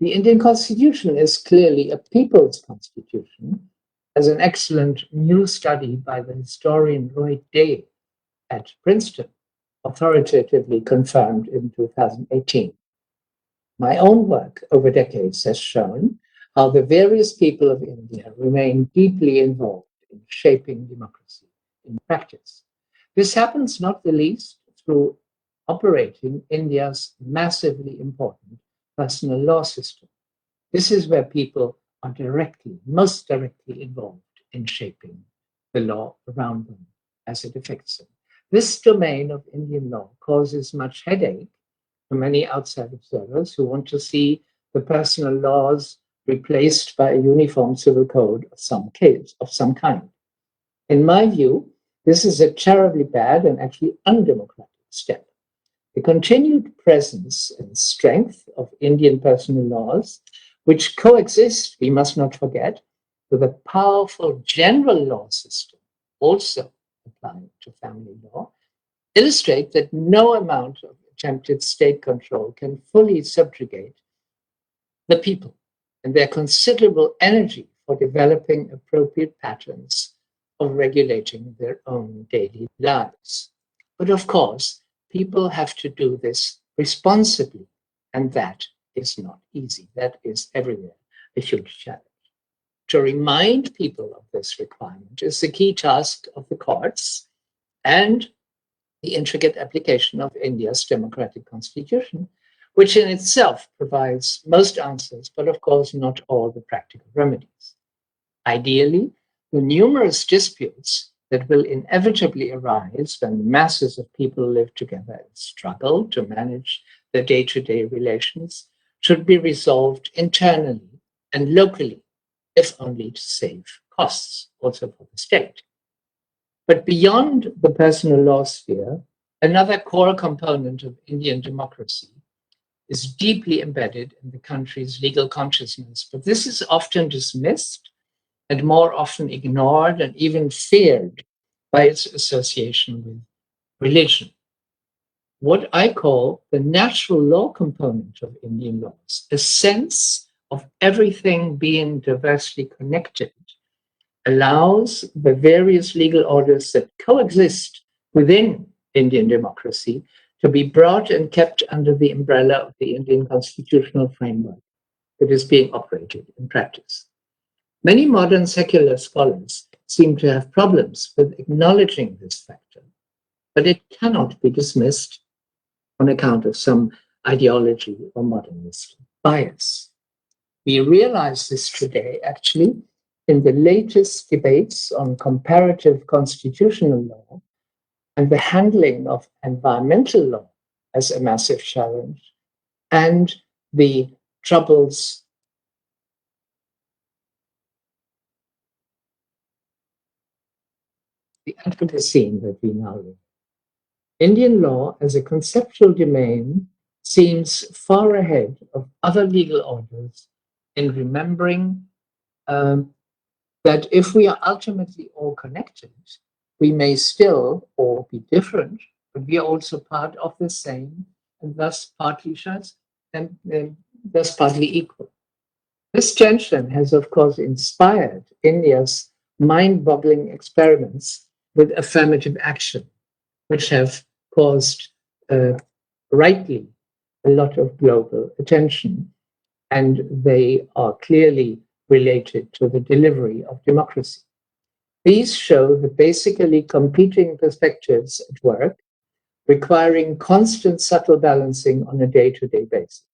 The Indian Constitution is clearly a people's constitution, as an excellent new study by the historian Rohit Day at Princeton authoritatively confirmed in 2018. My own work over decades has shown how the various people of India remain deeply involved in shaping democracy in practice. This happens not the least through operating India's massively important personal law system. This is where people are most directly involved in shaping the law around them as it affects them. This domain of Indian law causes much headache for many outside observers who want to see the personal laws replaced by a uniform civil code of some kind. In my view, this is a terribly bad and actually undemocratic step. The continued presence and strength of Indian personal laws, which coexist, we must not forget, with a powerful general law system, also applying to family law, illustrate that no amount of attempted state control can fully subjugate the people and their considerable energy for developing appropriate patterns of regulating their own daily lives. But of course, people have to do this responsibly, and that is not easy. That is everywhere a huge challenge. To remind people of this requirement is the key task of the courts and the intricate application of India's democratic constitution, which in itself provides most answers, but of course not all the practical remedies. Ideally, the numerous disputes that will inevitably arise when masses of people live together and struggle to manage their day-to-day relations should be resolved internally and locally, if only to save costs, also for the state. But beyond the personal law sphere, another core component of Indian democracy is deeply embedded in the country's legal consciousness. But this is often dismissed and more often ignored and even feared by its association with religion. What I call the natural law component of Indian laws, a sense of everything being diversely connected, allows the various legal orders that coexist within Indian democracy to be brought and kept under the umbrella of the Indian constitutional framework that is being operated in practice. Many modern secular scholars seem to have problems with acknowledging this factor, but it cannot be dismissed on account of some ideology or modernist bias. We realize this today, actually, in the latest debates on comparative constitutional law and the handling of environmental law as a massive challenge, and the troubles the Anthropocene that we now live. Indian law as a conceptual domain seems far ahead of other legal orders in remembering that if we are ultimately all connected, we may still all be different, but we are also part of the same and thus partly shares and thus partly equal. This tension has, of course, inspired India's mind-boggling experiments with affirmative action, which have caused, rightly, a lot of global attention, and they are clearly related to the delivery of democracy. These show the basically competing perspectives at work, requiring constant subtle balancing on a day-to-day basis.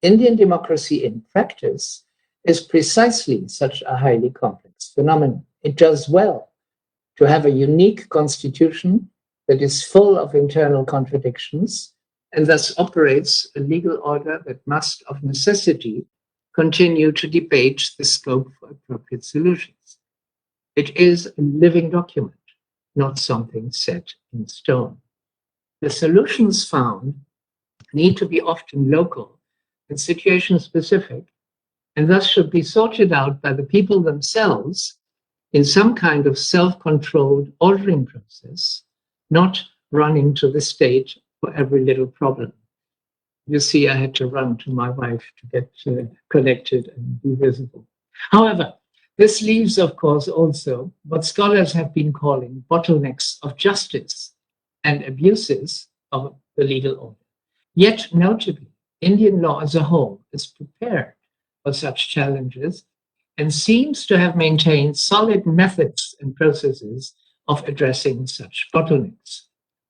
Indian democracy in practice is precisely such a highly complex phenomenon. It does well to have a unique constitution that is full of internal contradictions and thus operates a legal order that must, of necessity, continue to debate the scope for appropriate solutions. It is a living document, not something set in stone. The solutions found need to be often local and situation specific, and thus should be sorted out by the people themselves in some kind of self-controlled ordering process, not running to the state for every little problem. You see, I had to run to my wife to get connected and be visible. However, this leaves, of course, also what scholars have been calling bottlenecks of justice and abuses of the legal order. Yet, notably, Indian law as a whole is prepared for such challenges and seems to have maintained solid methods and processes of addressing such bottlenecks.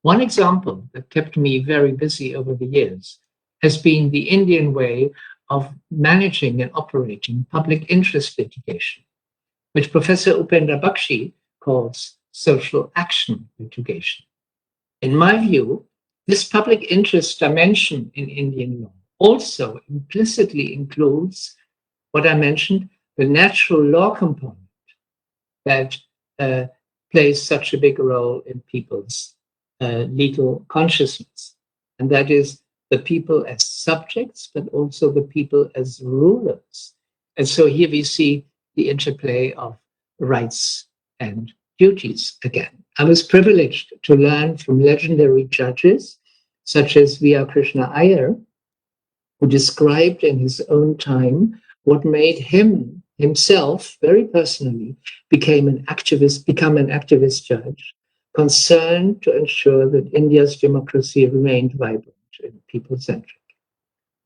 One example that kept me very busy over the years has been the Indian way of managing and operating public interest litigation, which Professor Upendra Bakshi calls social action litigation. In my view, this public interest dimension in Indian law also implicitly includes what I mentioned, the natural law component that plays such a big role in people's legal consciousness. And that is the people as subjects, but also the people as rulers. And so here we see the interplay of rights and duties again. I was privileged to learn from legendary judges such as V.R. Krishna Iyer, who described in his own time what made him himself very personally become an activist judge concerned to ensure that India's democracy remained vibrant and people-centric.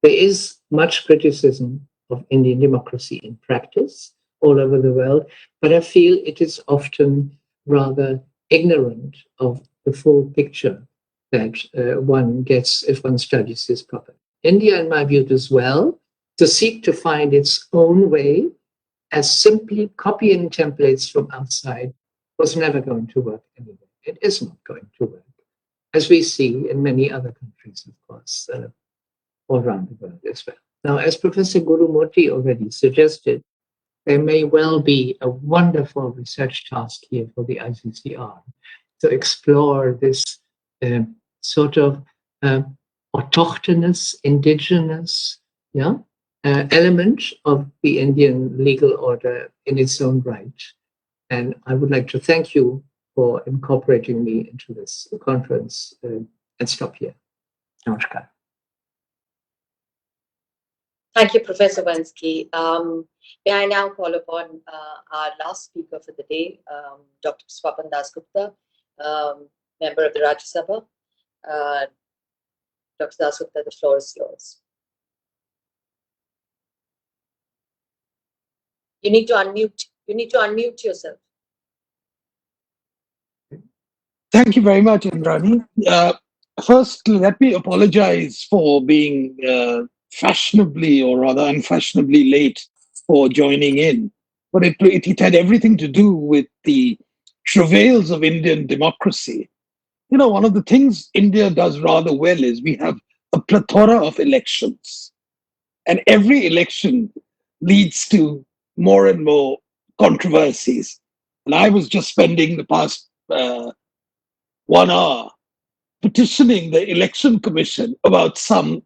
There is much criticism of Indian democracy in practice all over the world, but I feel it is often rather ignorant of the full picture that one gets if one studies this properly. India, in my view, does well to seek to find its own way, as simply copying templates from outside was never going to work anyway. It is not going to work, as we see in many other countries, of course, all around the world as well. Now, as Professor Gurumurthy already suggested, there may well be a wonderful research task here for the ICCR to explore this sort of autochthonous, indigenous, element of the Indian legal order in its own right. And I would like to thank you for incorporating me into this conference and stop here. Namaskar. Thank you, Professor Vansky. May I now call upon our last speaker for the day, Dr. Swapan Dasgupta, member of the Rajya Sabha. Dr. Dasgupta, the floor is yours. You need to unmute. You need to unmute yourself. Thank you very much, Indrani. First, let me apologize for being fashionably or rather unfashionably late for joining in. But it had everything to do with the travails of Indian democracy. You know, one of the things India does rather well is we have a plethora of elections. And every election leads to more and more controversies. And I was just spending the past 1 hour petitioning the election commission about some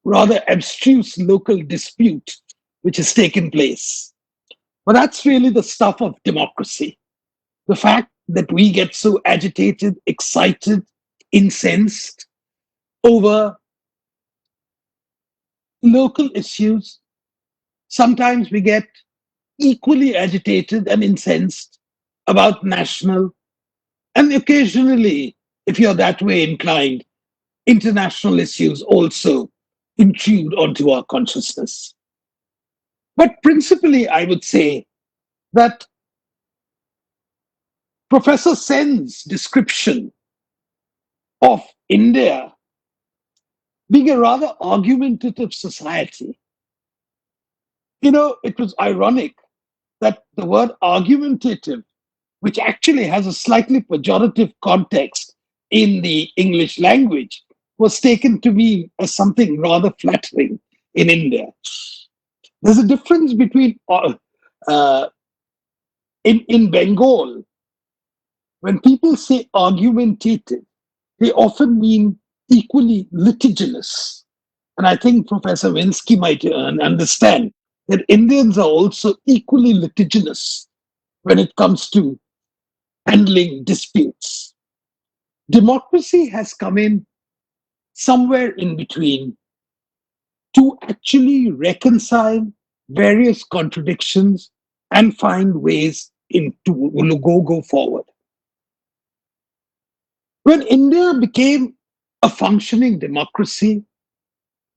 rather abstruse local dispute which has taken place. But that's really the stuff of democracy. The fact that we get so agitated, excited, incensed over local issues. Sometimes we get equally agitated and incensed about national, and occasionally, if you're that way inclined, international issues also intrude onto our consciousness. But principally, I would say that Professor Sen's description of India being a rather argumentative society, you know, it was ironic that the word argumentative, which actually has a slightly pejorative context in the English language, was taken to mean as something rather flattering in India. There's a difference between, in Bengal, when people say argumentative, they often mean equally litigious. And I think Professor Vinsky might understand that Indians are also equally litigious when it comes to handling disputes. Democracy has come in somewhere in between to actually reconcile various contradictions and find ways to go forward. When India became a functioning democracy,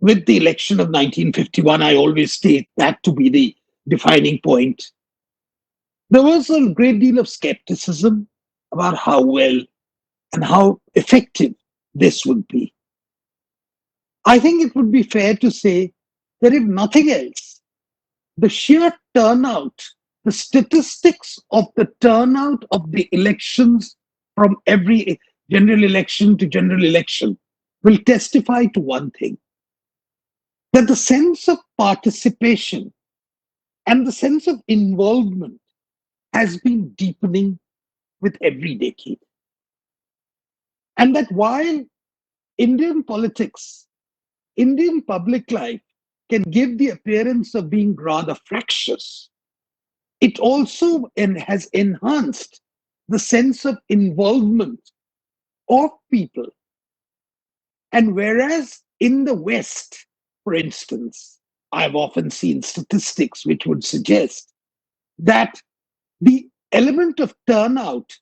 with the election of 1951, I always state that to be the defining point. There was a great deal of skepticism about how well and how effective this would be. I think it would be fair to say that if nothing else, the sheer turnout, the statistics of the turnout of the elections from every general election to general election will testify to one thing, that the sense of participation and the sense of involvement has been deepening with every decade. And that while Indian politics, Indian public life can give the appearance of being rather fractious, it also has enhanced the sense of involvement of people. And whereas in the West, for instance, I've often seen statistics which would suggest that the element of turnout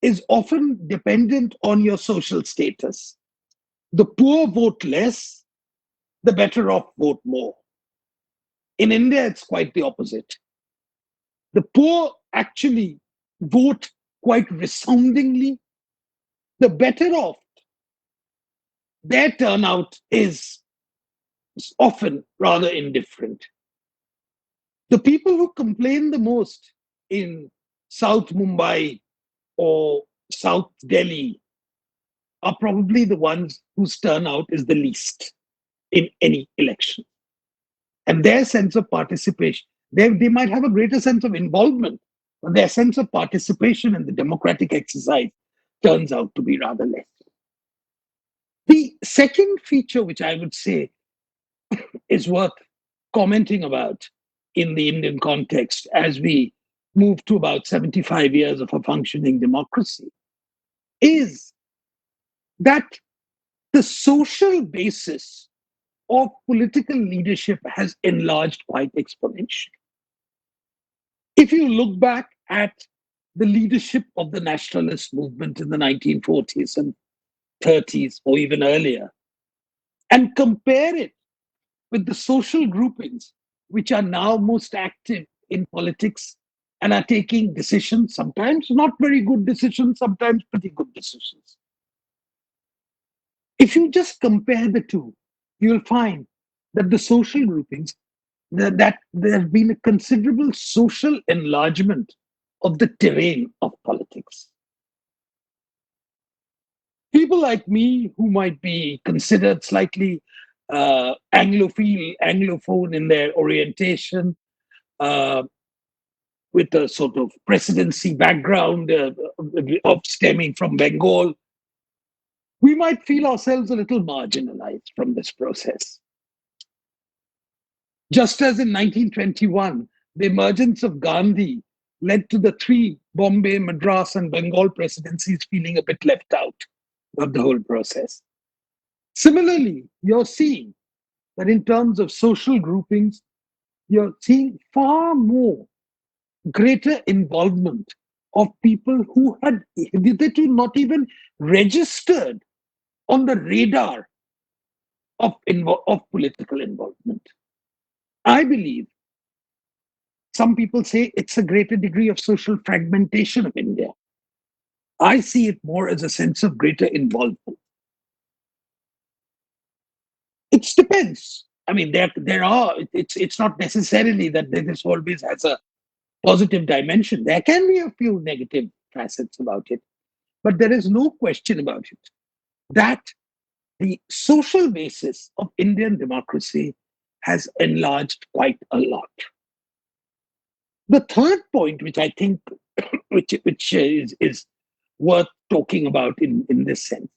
is often dependent on your social status. The poor vote less, the better off vote more. In India, it's quite the opposite. The poor actually vote quite resoundingly. The better off, their turnout is often rather indifferent. The people who complain the most in South Mumbai or South Delhi are probably the ones whose turnout is the least in any election. And their sense of participation, they might have a greater sense of involvement, but their sense of participation in the democratic exercise turns out to be rather less. The second feature, which I would say is worth commenting about in the Indian context as we move to about 75 years of a functioning democracy, is that the social basis of political leadership has enlarged quite exponentially. If you look back at the leadership of the nationalist movement in the 1940s and 30s, or even earlier, and compare it with the social groupings which are now most active in politics and are taking decisions, sometimes not very good decisions, sometimes pretty good decisions. If you just compare the two, you'll find that the social groupings, that there has been a considerable social enlargement of the terrain of politics. People like me who might be considered slightly Anglophile, Anglophone in their orientation, with a sort of presidency background of stemming from Bengal, we might feel ourselves a little marginalized from this process. Just as in 1921, the emergence of Gandhi led to the three Bombay, Madras, and Bengal presidencies feeling a bit left out of the whole process. Similarly, you're seeing that in terms of social groupings, you're seeing far more greater involvement of people who had hitherto not even registered on the radar of political involvement. I believe some people say it's a greater degree of social fragmentation of India. I see it more as a sense of greater involvement. It depends. I mean, there are. It's not necessarily that this always has a positive dimension. There can be a few negative facets about it, but there is no question about it that the social basis of Indian democracy has enlarged quite a lot. The third point, which I think, which is worth talking about in this sense,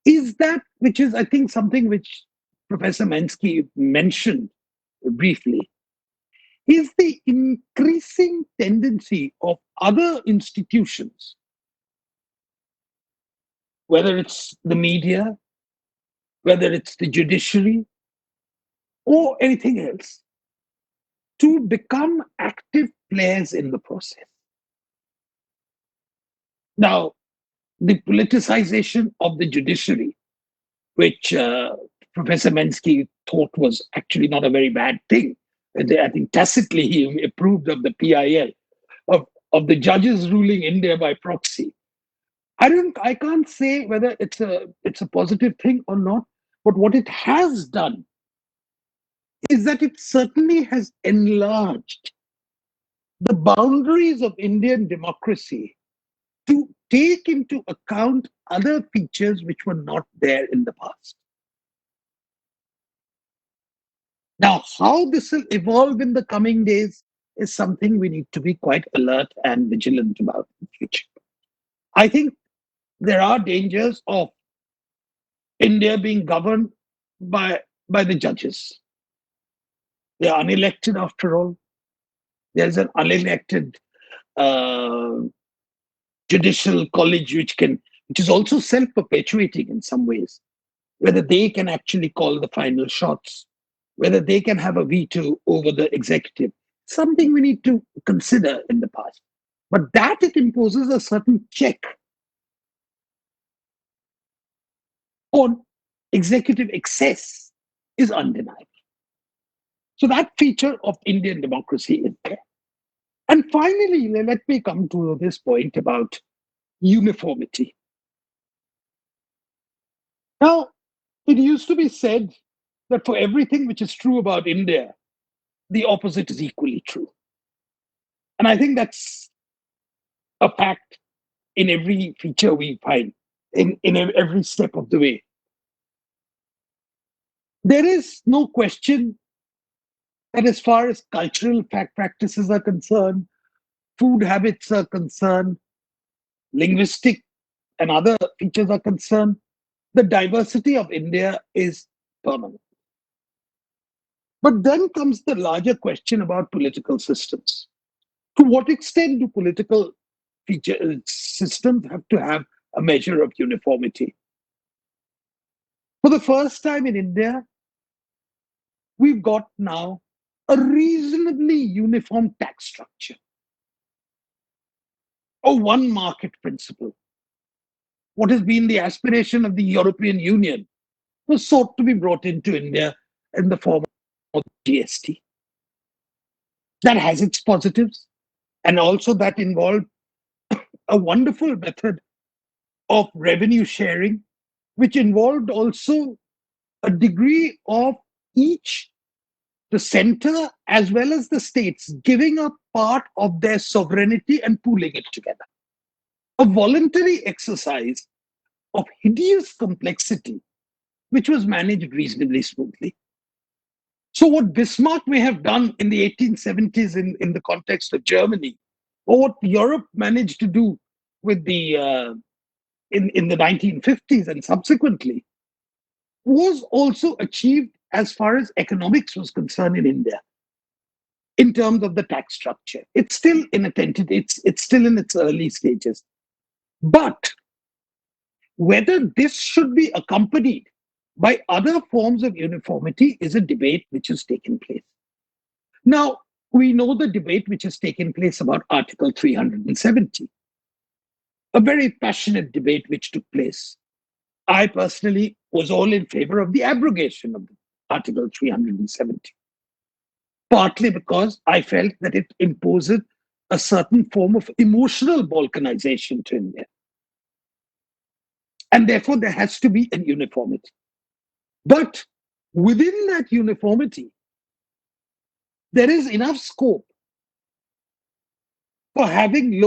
is that, which is, I think, something which Professor Mensky mentioned briefly, is the increasing tendency of other institutions, whether it's the media, whether it's the judiciary, or anything else, to become active players in the process. Now, the politicization of the judiciary, which Professor Mensky thought was actually not a very bad thing. I think tacitly he approved of the PIL, of the judges ruling India by proxy. I can't say whether it's a positive thing or not, but what it has done is that it certainly has enlarged the boundaries of Indian democracy to take into account other features which were not there in the past. Now, how this will evolve in the coming days is something we need to be quite alert and vigilant about in the future. I think there are dangers of India being governed by the judges. They are unelected after all. There's an unelected judicial college which is also self-perpetuating in some ways, whether they can actually call the final shots, whether they can have a veto over the executive, something we need to consider in the past. But that it imposes a certain check on executive excess is undeniable. So that feature of Indian democracy is there. And finally, let me come to this point about uniformity. Now, it used to be said that for everything which is true about India, the opposite is equally true. And I think that's a fact in every feature we find, in every step of the way. There is no question that as far as cultural practices are concerned, food habits are concerned, linguistic and other features are concerned, the diversity of India is permanent. But then comes the larger question about political systems. To what extent do political systems have to have a measure of uniformity? For the first time in India, we've got now a reasonably uniform tax structure, a one market principle. What has been the aspiration of the European Union was sought to be brought into India in the form of GST. That has its positives, and also that involved a wonderful method of revenue sharing, which involved also a degree of each, the center as well as the states, giving up part of their sovereignty and pooling it together. A voluntary exercise of hideous complexity, which was managed reasonably smoothly. So what Bismarck may have done in the 1870s in the context of Germany, or what Europe managed to do with the in the 1950s and subsequently, was also achieved as far as economics was concerned in India, in terms of the tax structure. It's still in it's still in its early stages. But whether this should be accompanied by other forms of uniformity is a debate which has taken place. Now, we know the debate which has taken place about Article 370, a very passionate debate which took place. I personally was all in favor of the abrogation of Article 370, partly because I felt that it imposes a certain form of emotional balkanization to India. And therefore, there has to be an uniformity. But within that uniformity, there is enough scope for having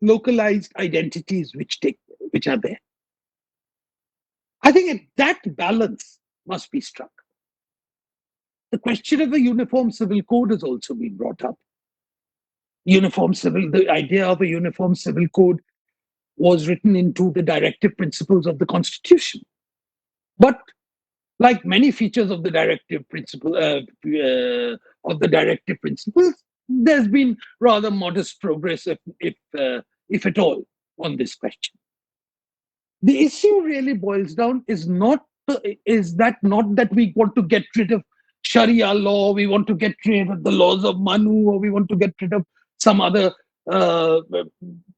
localized identities which are there. I think that balance must be struck. The question of a uniform civil code has also been brought up. The idea of a uniform civil code was written into the directive principles of the Constitution. But like many features of the directive principles, there's been rather modest progress, if at all, on this question. The issue really boils down is not that we want to get rid of Sharia law, we want to get rid of the laws of Manu, or we want to get rid of some other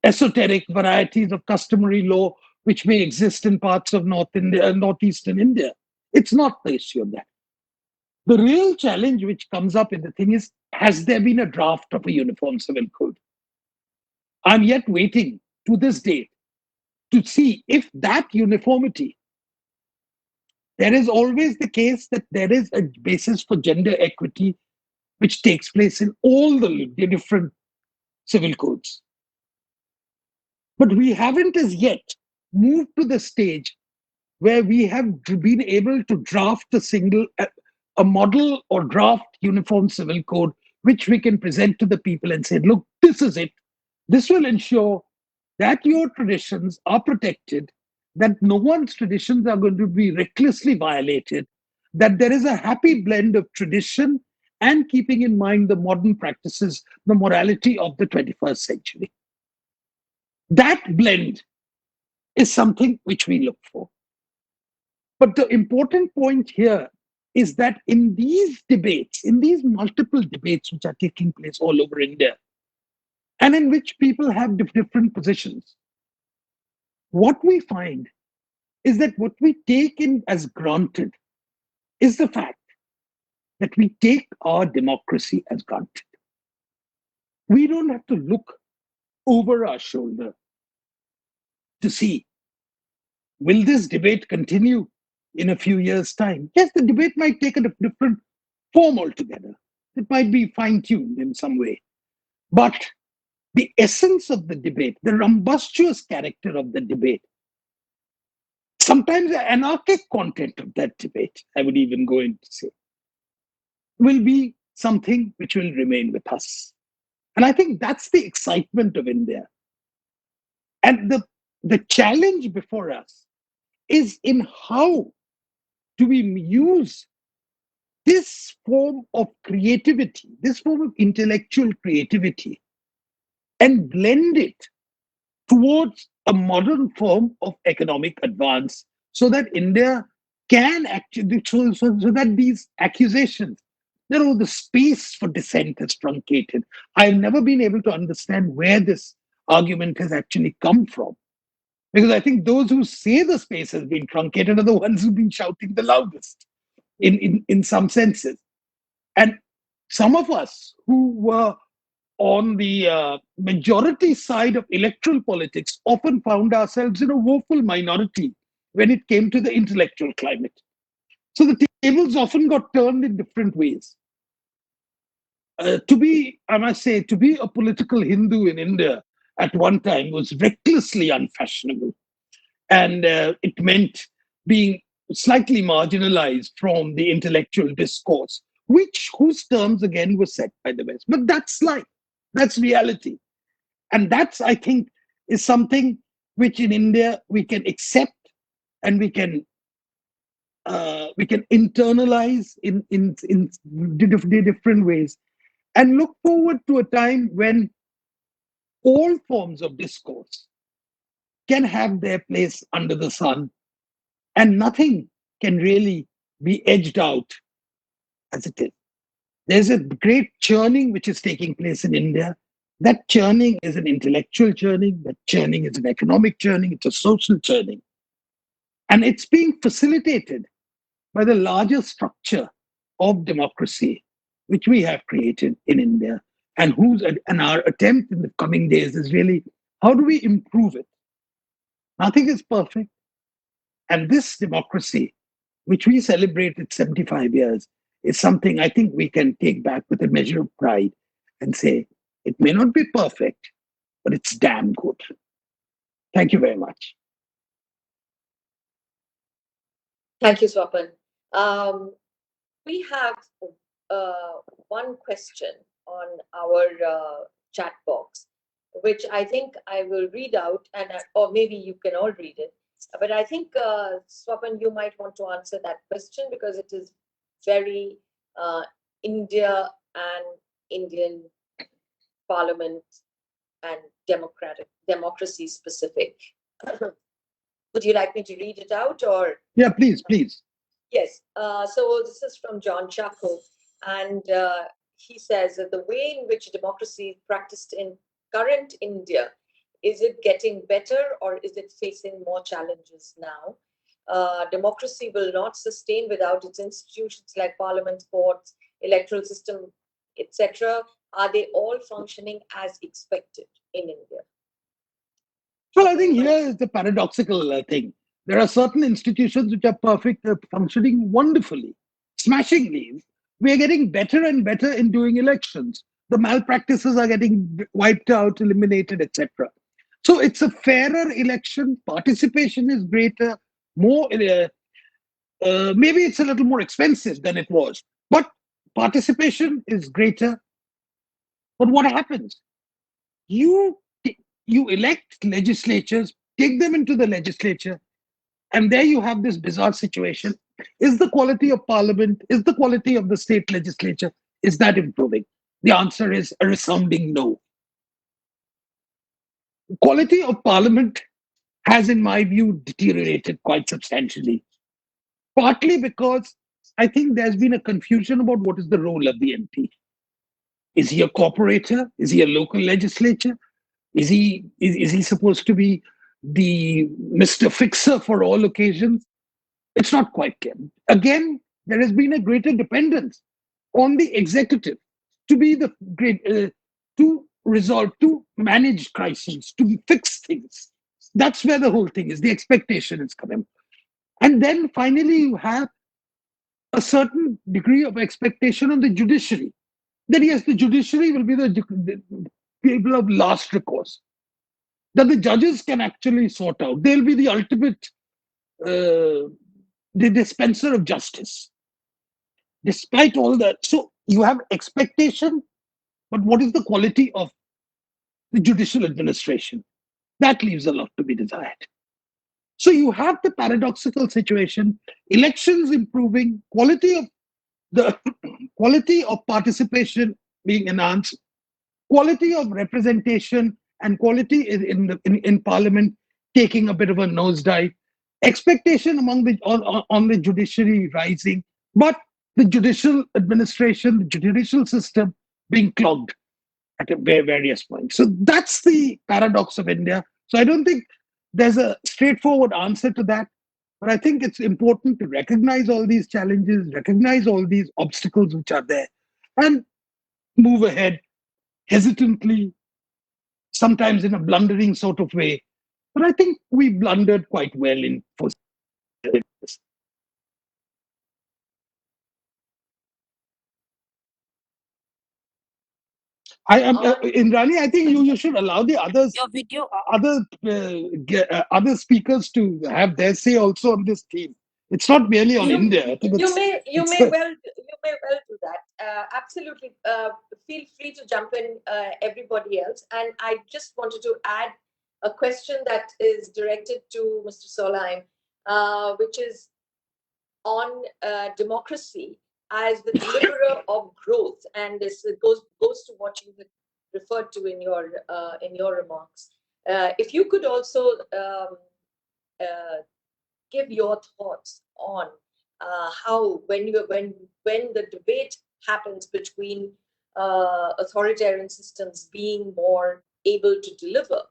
esoteric varieties of customary law which may exist in parts of northeastern India. It's not the issue of that. The real challenge which comes up in the thing is, has there been a draft of a uniform civil code? I'm yet waiting to this date to see if that uniformity, there is always the case that there is a basis for gender equity which takes place in all the different civil codes. But we haven't as yet moved to the stage where we have been able to draft a model or draft uniform civil code, which we can present to the people and say, look, this is it. This will ensure that your traditions are protected, that no one's traditions are going to be recklessly violated, that there is a happy blend of tradition and keeping in mind the modern practices, the morality of the 21st century. That blend is something which we look for. But the important point here is that in these debates, in these multiple debates which are taking place all over India, and in which people have different positions, what we find is that what we take in as granted is the fact that we take our democracy as granted. We don't have to look over our shoulder to see, will this debate continue in a few years' time? Yes, the debate might take a different form altogether. It might be fine-tuned in some way. But the essence of the debate, the rumbustious character of the debate, sometimes the anarchic content of that debate, I would even go in to say, will be something which will remain with us. And I think that's the excitement of India. And the challenge before us is in how do we use this form of creativity, this form of intellectual creativity, and blend it towards a modern form of economic advance so that India can actually, so that these accusations, the space for dissent is truncated. I've never been able to understand where this argument has actually come from. Because I think those who say the space has been truncated are the ones who've been shouting the loudest in some senses. And some of us who were on the majority side of electoral politics often found ourselves in a woeful minority when it came to the intellectual climate. So the tables often got turned in different ways. I must say, to be a political Hindu in India at one time was recklessly unfashionable. And it meant being slightly marginalized from the intellectual discourse, whose terms again were set by the West. But that's life, that's reality. And that's, I think, is something which in India we can accept and we can internalize in different ways and look forward to a time when all forms of discourse can have their place under the sun and nothing can really be edged out as it is. There's a great churning which is taking place in India. That churning is an intellectual churning, that churning is an economic churning, it's a social churning. And it's being facilitated by the larger structure of democracy, which we have created in India, and our attempt in the coming days is really, how do we improve it? Nothing is perfect. And this democracy, which we celebrated 75 years, is something I think we can take back with a measure of pride and say, it may not be perfect, but it's damn good. Thank you very much. Thank you, Swapan. We have one question on our chat box, which I think I will read out, and or maybe you can all read it. But I think, Swapan, you might want to answer that question because it is very India and Indian Parliament and democracy specific. Would you like me to read it out, or? Yeah, please, please. Yes. So this is from John Chaco, and he says that the way in which democracy is practiced in current India, is it getting better or is it facing more challenges now? democracy will not sustain without its institutions like parliament, courts, electoral system, etc. Are they all functioning as expected in India? Well, I think here is the paradoxical thing. There are certain institutions which are perfect, functioning wonderfully, smashingly. We are getting better and better in doing elections. The malpractices are getting wiped out, eliminated, etc. So it's a fairer election. Participation is greater. More, maybe it's a little more expensive than it was, but participation is greater. But what happens? You elect legislatures, take them into the legislature, and there you have this bizarre situation. Is the quality of parliament, is the quality of the state legislature, is that improving? The answer is a resounding no. Quality of parliament has, in my view, deteriorated quite substantially. Partly because I think there's been a confusion about what is the role of the MP. Is he a corporator? Is he a local legislature? Is he supposed to be the Mr. Fixer for all occasions? It's not quite clear. Again, there has been a greater dependence on the executive to be the great to resolve, to manage crises, to fix things. That's where the whole thing is. The expectation is coming. And then finally, you have a certain degree of expectation on the judiciary. That yes, the judiciary will be the people of last recourse. That the judges can actually sort out. They'll be the ultimate the dispenser of justice. Despite all that, so you have expectation, but what is the quality of the judicial administration? That leaves a lot to be desired. So you have the paradoxical situation: elections improving, quality of participation being enhanced, quality of representation and quality in parliament taking a bit of a nosedive, expectation among on the judiciary rising, but the judicial administration, the judicial system being clogged at various points. So that's the paradox of India. So I don't think there's a straightforward answer to that, but I think it's important to recognize all these challenges, recognize all these obstacles which are there, and move ahead hesitantly, sometimes in a blundering sort of way. But I think we blundered quite well in for this. I am Indrani. I think you should allow the others, other speakers to have their say also on this theme. It's not merely on India. You may well do that. Absolutely. Feel free to jump in, everybody else. And I just wanted to add a question that is directed to Mr. Solheim, which is on democracy as the deliverer of growth, and this goes to what you had referred to in your remarks. If you could also give your thoughts on how when the debate happens between authoritarian systems being more able to deliver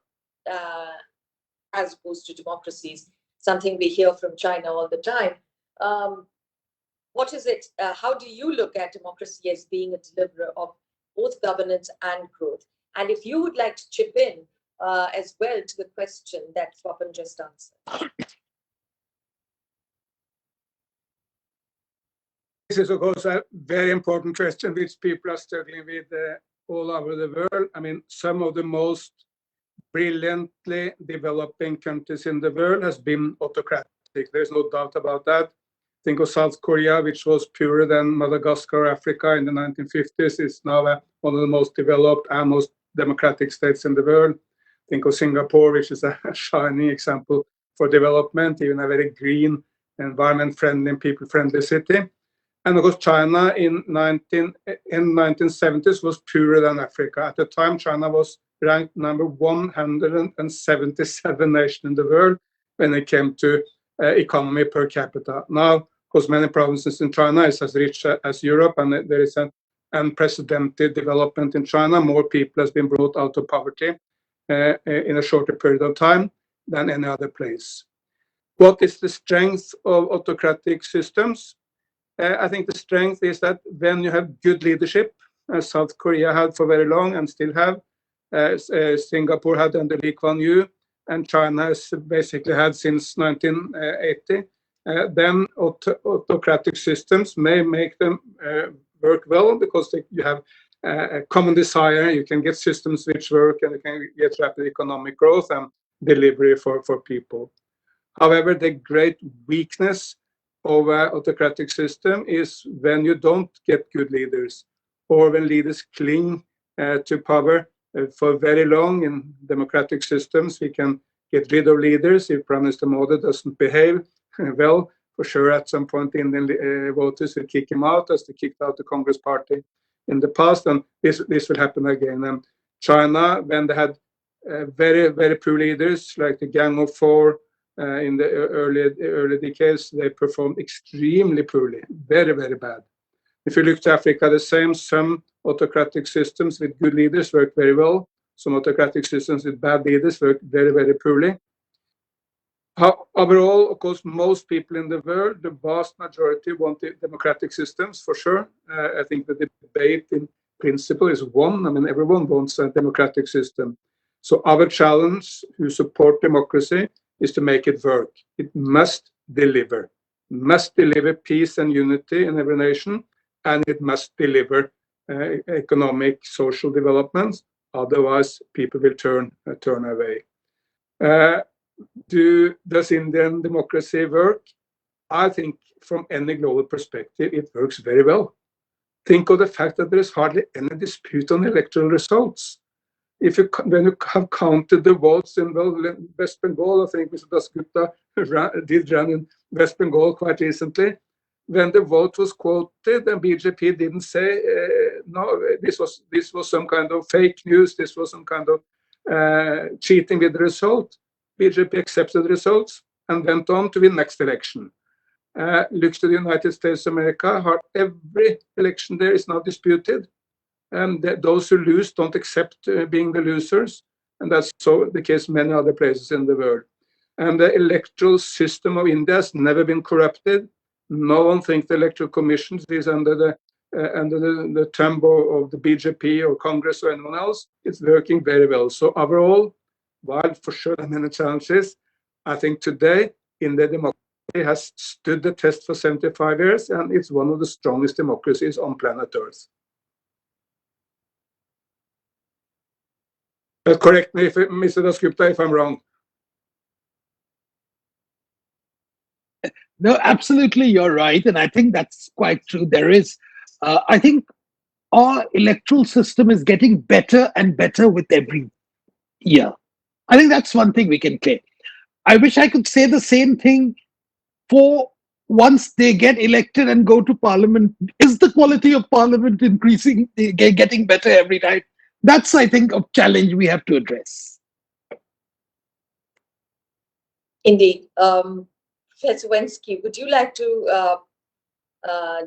as opposed to democracies, something we hear from China all the time. What is it? How do you look at democracy as being a deliverer of both governance and growth? And if you would like to chip in as well to the question that Swapan just answered. This is, of course, a very important question which people are struggling with all over the world. I mean, some of the most brilliantly developing countries in the world has been autocratic. There's no doubt about that. Think of South Korea, which was purer than Madagascar, Africa in the 1950s. It's now one of the most developed and most democratic states in the world. Think of Singapore, which is a shining example for development, even a very green, environment-friendly, people-friendly city. And of course, China in 1970s was purer than Africa. At the time, China was ranked number 177 nation in the world when it came to economy per capita. Now, of course, many provinces in China is as rich as Europe, and there is an unprecedented development in China. More people has been brought out of poverty in a shorter period of time than any other place. What is the strength of autocratic systems? I think the strength is that when you have good leadership, as South Korea had for very long and still have, Singapore had under Lee Kuan Yew, and China has basically had since 1980, then autocratic systems may make them work well because you have a common desire, you can get systems which work, and you can get rapid economic growth and delivery for people. However, the great weakness of an autocratic system is when you don't get good leaders, or when leaders cling to power for very long. In democratic systems, we can get rid of leaders if Prime Minister Modi doesn't behave well. For sure, at some point, Indian voters will kick him out, as they kicked out the Congress Party in the past, and this will happen again. And China, when they had very, very poor leaders like the Gang of Four, in the early decades, they performed extremely poorly, very, very bad. If you look to Africa, the same. Some autocratic systems with good leaders work very well. Some autocratic systems with bad leaders work very, very poorly. Overall, of course, most people in the world, the vast majority, want democratic systems for sure. I think the debate in principle is one. I mean, everyone wants a democratic system. So our challenge who support democracy is to make it work. It must deliver peace and unity in every nation, and it must deliver economic, social developments. Otherwise, people will turn away. Does Indian democracy work? I think from any global perspective, it works very well. Think of the fact that there is hardly any dispute on electoral results. When you have counted the votes in West Bengal, I think Mr. Dasgupta did run in West Bengal quite recently. When the vote was quoted, and BJP didn't say no, this was some kind of fake news, this was some kind of cheating with the result. BJP accepted the results and went on to win next election. Look to the United States of America, every election there is now disputed. And those who lose don't accept being the losers. And that's so the case in many other places in the world. And the electoral system of India has never been corrupted. No one thinks the electoral commissions is under the thumb of the BJP or Congress or anyone else. It's working very well. So overall, while for sure there are many challenges, I think today India democracy has stood the test for 75 years, and it's one of the strongest democracies on planet Earth. Correct me, Mr. Dasgupta, if I'm wrong. No, absolutely, you're right. And I think that's quite true. There is, I think our electoral system is getting better and better with every year. I think that's one thing we can claim. I wish I could say the same thing for once they get elected and go to parliament. Is the quality of parliament increasing, getting better every time? That's, I think, a challenge we have to address. Indeed. Professor Wensky, would you like to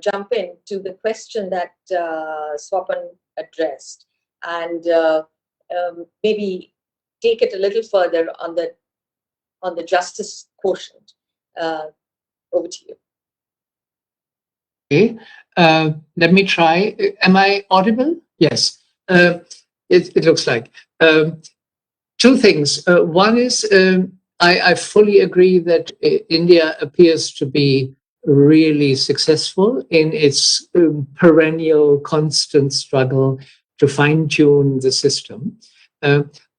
jump in to the question that Swapan addressed, and maybe take it a little further on the justice quotient? Over to you. Okay, let me try. Am I audible? Yes. It looks like. Two things. One is I fully agree that India appears to be really successful in its perennial, constant struggle to fine-tune the system.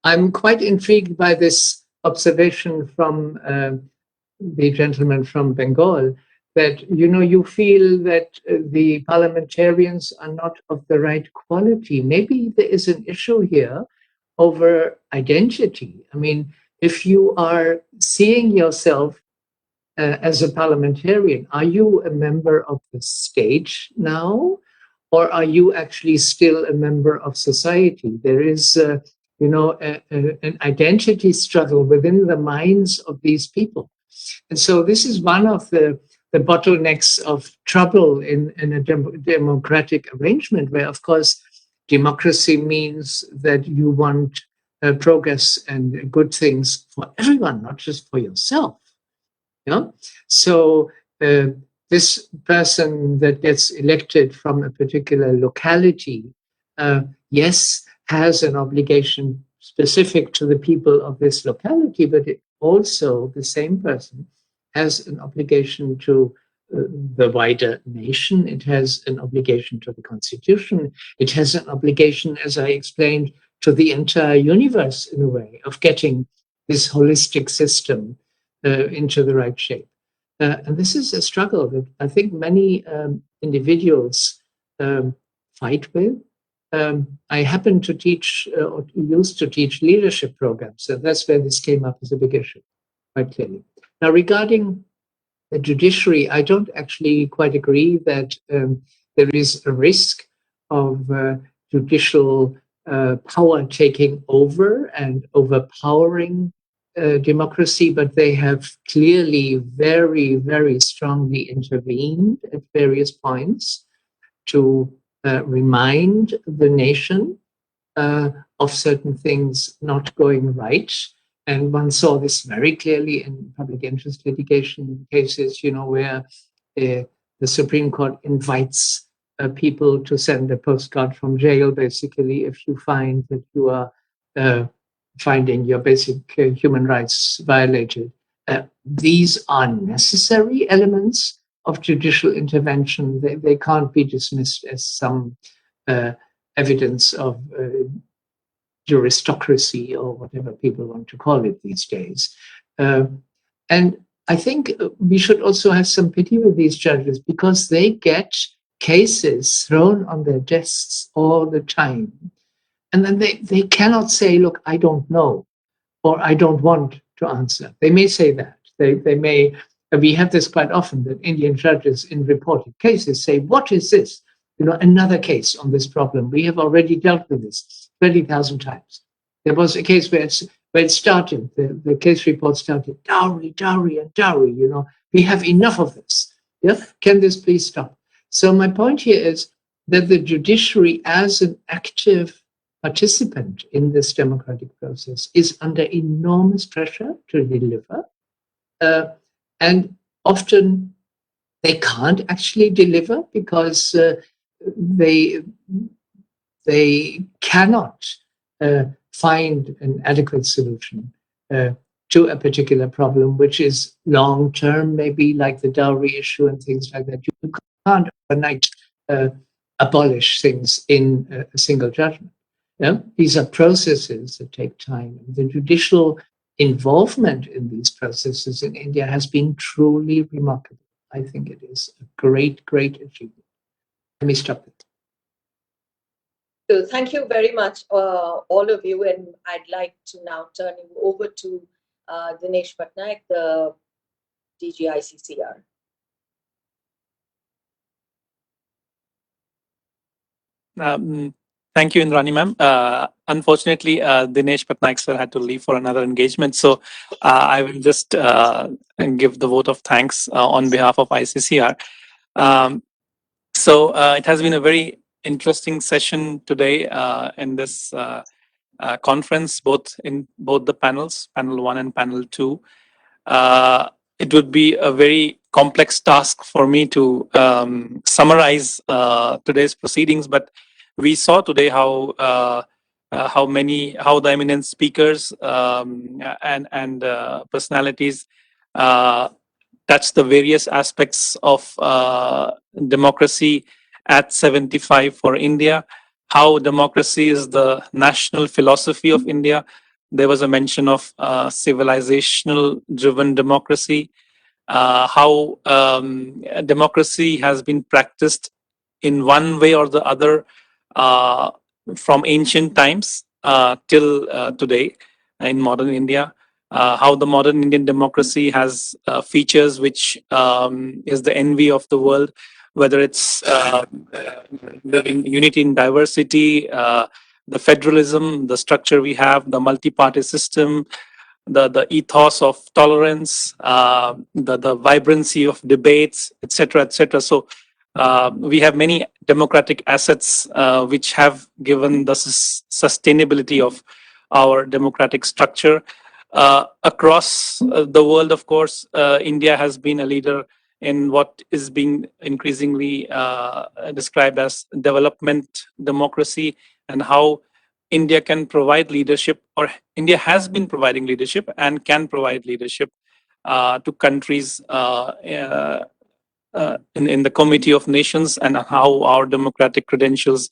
I'm quite intrigued by this observation from the gentleman from Bengal, that you feel that the parliamentarians are not of the right quality. Maybe there is an issue here over identity. I mean, if you are seeing yourself as a parliamentarian, are you a member of the state now, or are you actually still a member of society? There is, an identity struggle within the minds of these people. And so this is one of the bottlenecks of trouble in a democratic arrangement, where, of course, democracy means that you want progress and good things for everyone, not just for yourself. Yeah. So this person that gets elected from a particular locality, yes, has an obligation specific to the people of this locality, but it also the same person has an obligation to the wider nation. It has an obligation to the constitution. It has an obligation, as I explained, to the entire universe in a way of getting this holistic system into the right shape. And this is a struggle that I think many individuals fight with. I happen to teach, or used to teach leadership programs, so that's where this came up as a big issue, quite clearly. Now, regarding the judiciary, I don't actually quite agree that there is a risk of judicial power taking over and overpowering democracy, but they have clearly very, very strongly intervened at various points to remind the nation of certain things not going right. And one saw this very clearly in public interest litigation cases, where the Supreme Court invites people to send a postcard from jail, basically, if you find that you are finding your basic human rights violated. These are necessary elements of judicial intervention. They can't be dismissed as some evidence of juristocracy or whatever people want to call it these days. And I think we should also have some pity with these judges because they get cases thrown on their desks all the time. And then they cannot say, look, I don't know, or I don't want to answer. They may say that. They may, we have this quite often, that Indian judges in reported cases say, what is this? Another case on this problem. We have already dealt with this 20,000 times. There was a case where it started, the case report started, dowry, dowry, and dowry, we have enough of this. Yeah? Can this please stop? So my point here is that the judiciary as an active participant in this democratic process is under enormous pressure to deliver. And often they can't actually deliver because they cannot find an adequate solution to a particular problem, which is long term, maybe like the dowry issue and things like that. You can't overnight abolish things in a single judgment. Yeah? These are processes that take time. The judicial involvement in these processes in India has been truly remarkable. I think it is a great, great achievement. Let me stop it. So thank you very much, all of you. And I'd like to now turn you over to Dinesh Patnaik, the DG ICCR. Thank you, Indrani ma'am. Unfortunately, Dinesh Patnaik sir had to leave for another engagement. So I will just give the vote of thanks on behalf of ICCR. So it has been a very interesting session today in this conference, both the panels, panel 1 and panel 2. It would be a very complex task for me to summarize today's proceedings, but we saw today how the eminent speakers and personalities touch the various aspects of democracy at 75 for India, how democracy is the national philosophy of India. There was a mention of civilizational driven democracy, how democracy has been practiced in one way or the other from ancient times till today in modern India. How the modern Indian democracy has features which is the envy of the world, whether it's unity in diversity, the federalism, the structure we have, the multi-party system, the ethos of tolerance, the vibrancy of debates, etc., etc. So we have many democratic assets which have given the sustainability of our democratic structure. Across the world, of course, India has been a leader in what is being increasingly described as development democracy, and how India can provide leadership, or India has been providing leadership and can provide leadership to countries in the Committee of Nations, and how our democratic credentials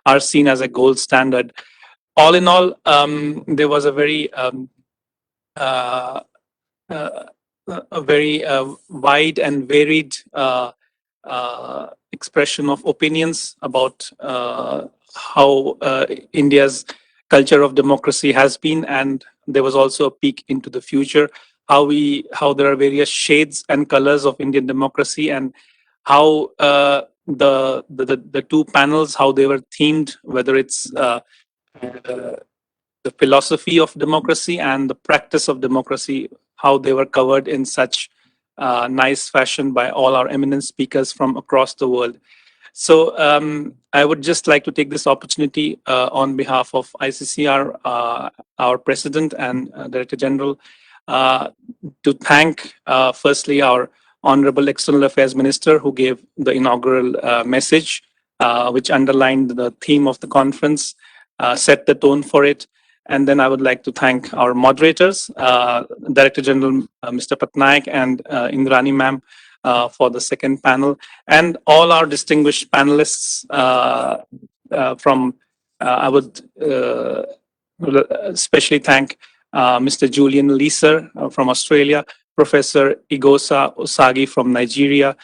are seen as a gold standard. All in all, there was a very uh, a very wide and varied expression of opinions about how India's culture of democracy has been, and there was also a peek into the future, how there are various shades and colors of Indian democracy, and how the two panels, how they were themed, whether it's the philosophy of democracy and the practice of democracy, how they were covered in such nice fashion by all our eminent speakers from across the world. So I would just like to take this opportunity on behalf of ICCR, our president and director general, to thank firstly our honorable external affairs minister, who gave the inaugural message, which underlined the theme of the conference, set the tone for it. And then I would like to thank our moderators, Director General Mr. Patnaik and Indrani ma'am, for the second panel, and all our distinguished panelists from, I would especially thank Mr. Julian Leeser from Australia, Professor Igosa Osagi from Nigeria,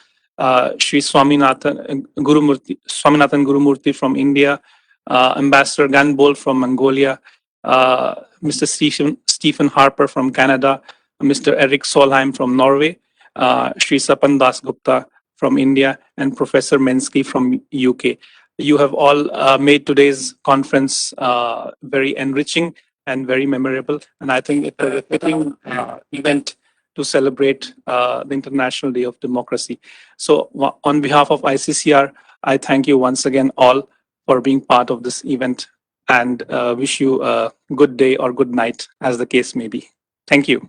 Sri Swaminathan Gurumurthy from India, Ambassador Ganbol from Mongolia, Mr. Stephen Harper from Canada, Mr. Eric Solheim from Norway, Sri Sapan Das Gupta from India, and Professor Mensky from UK. You have all made today's conference very enriching and very memorable, and I think it's a fitting event to celebrate the International Day of Democracy. So on behalf of ICCR, I thank you once again all for being part of this event, and wish you a good day or good night, as the case may be. Thank you.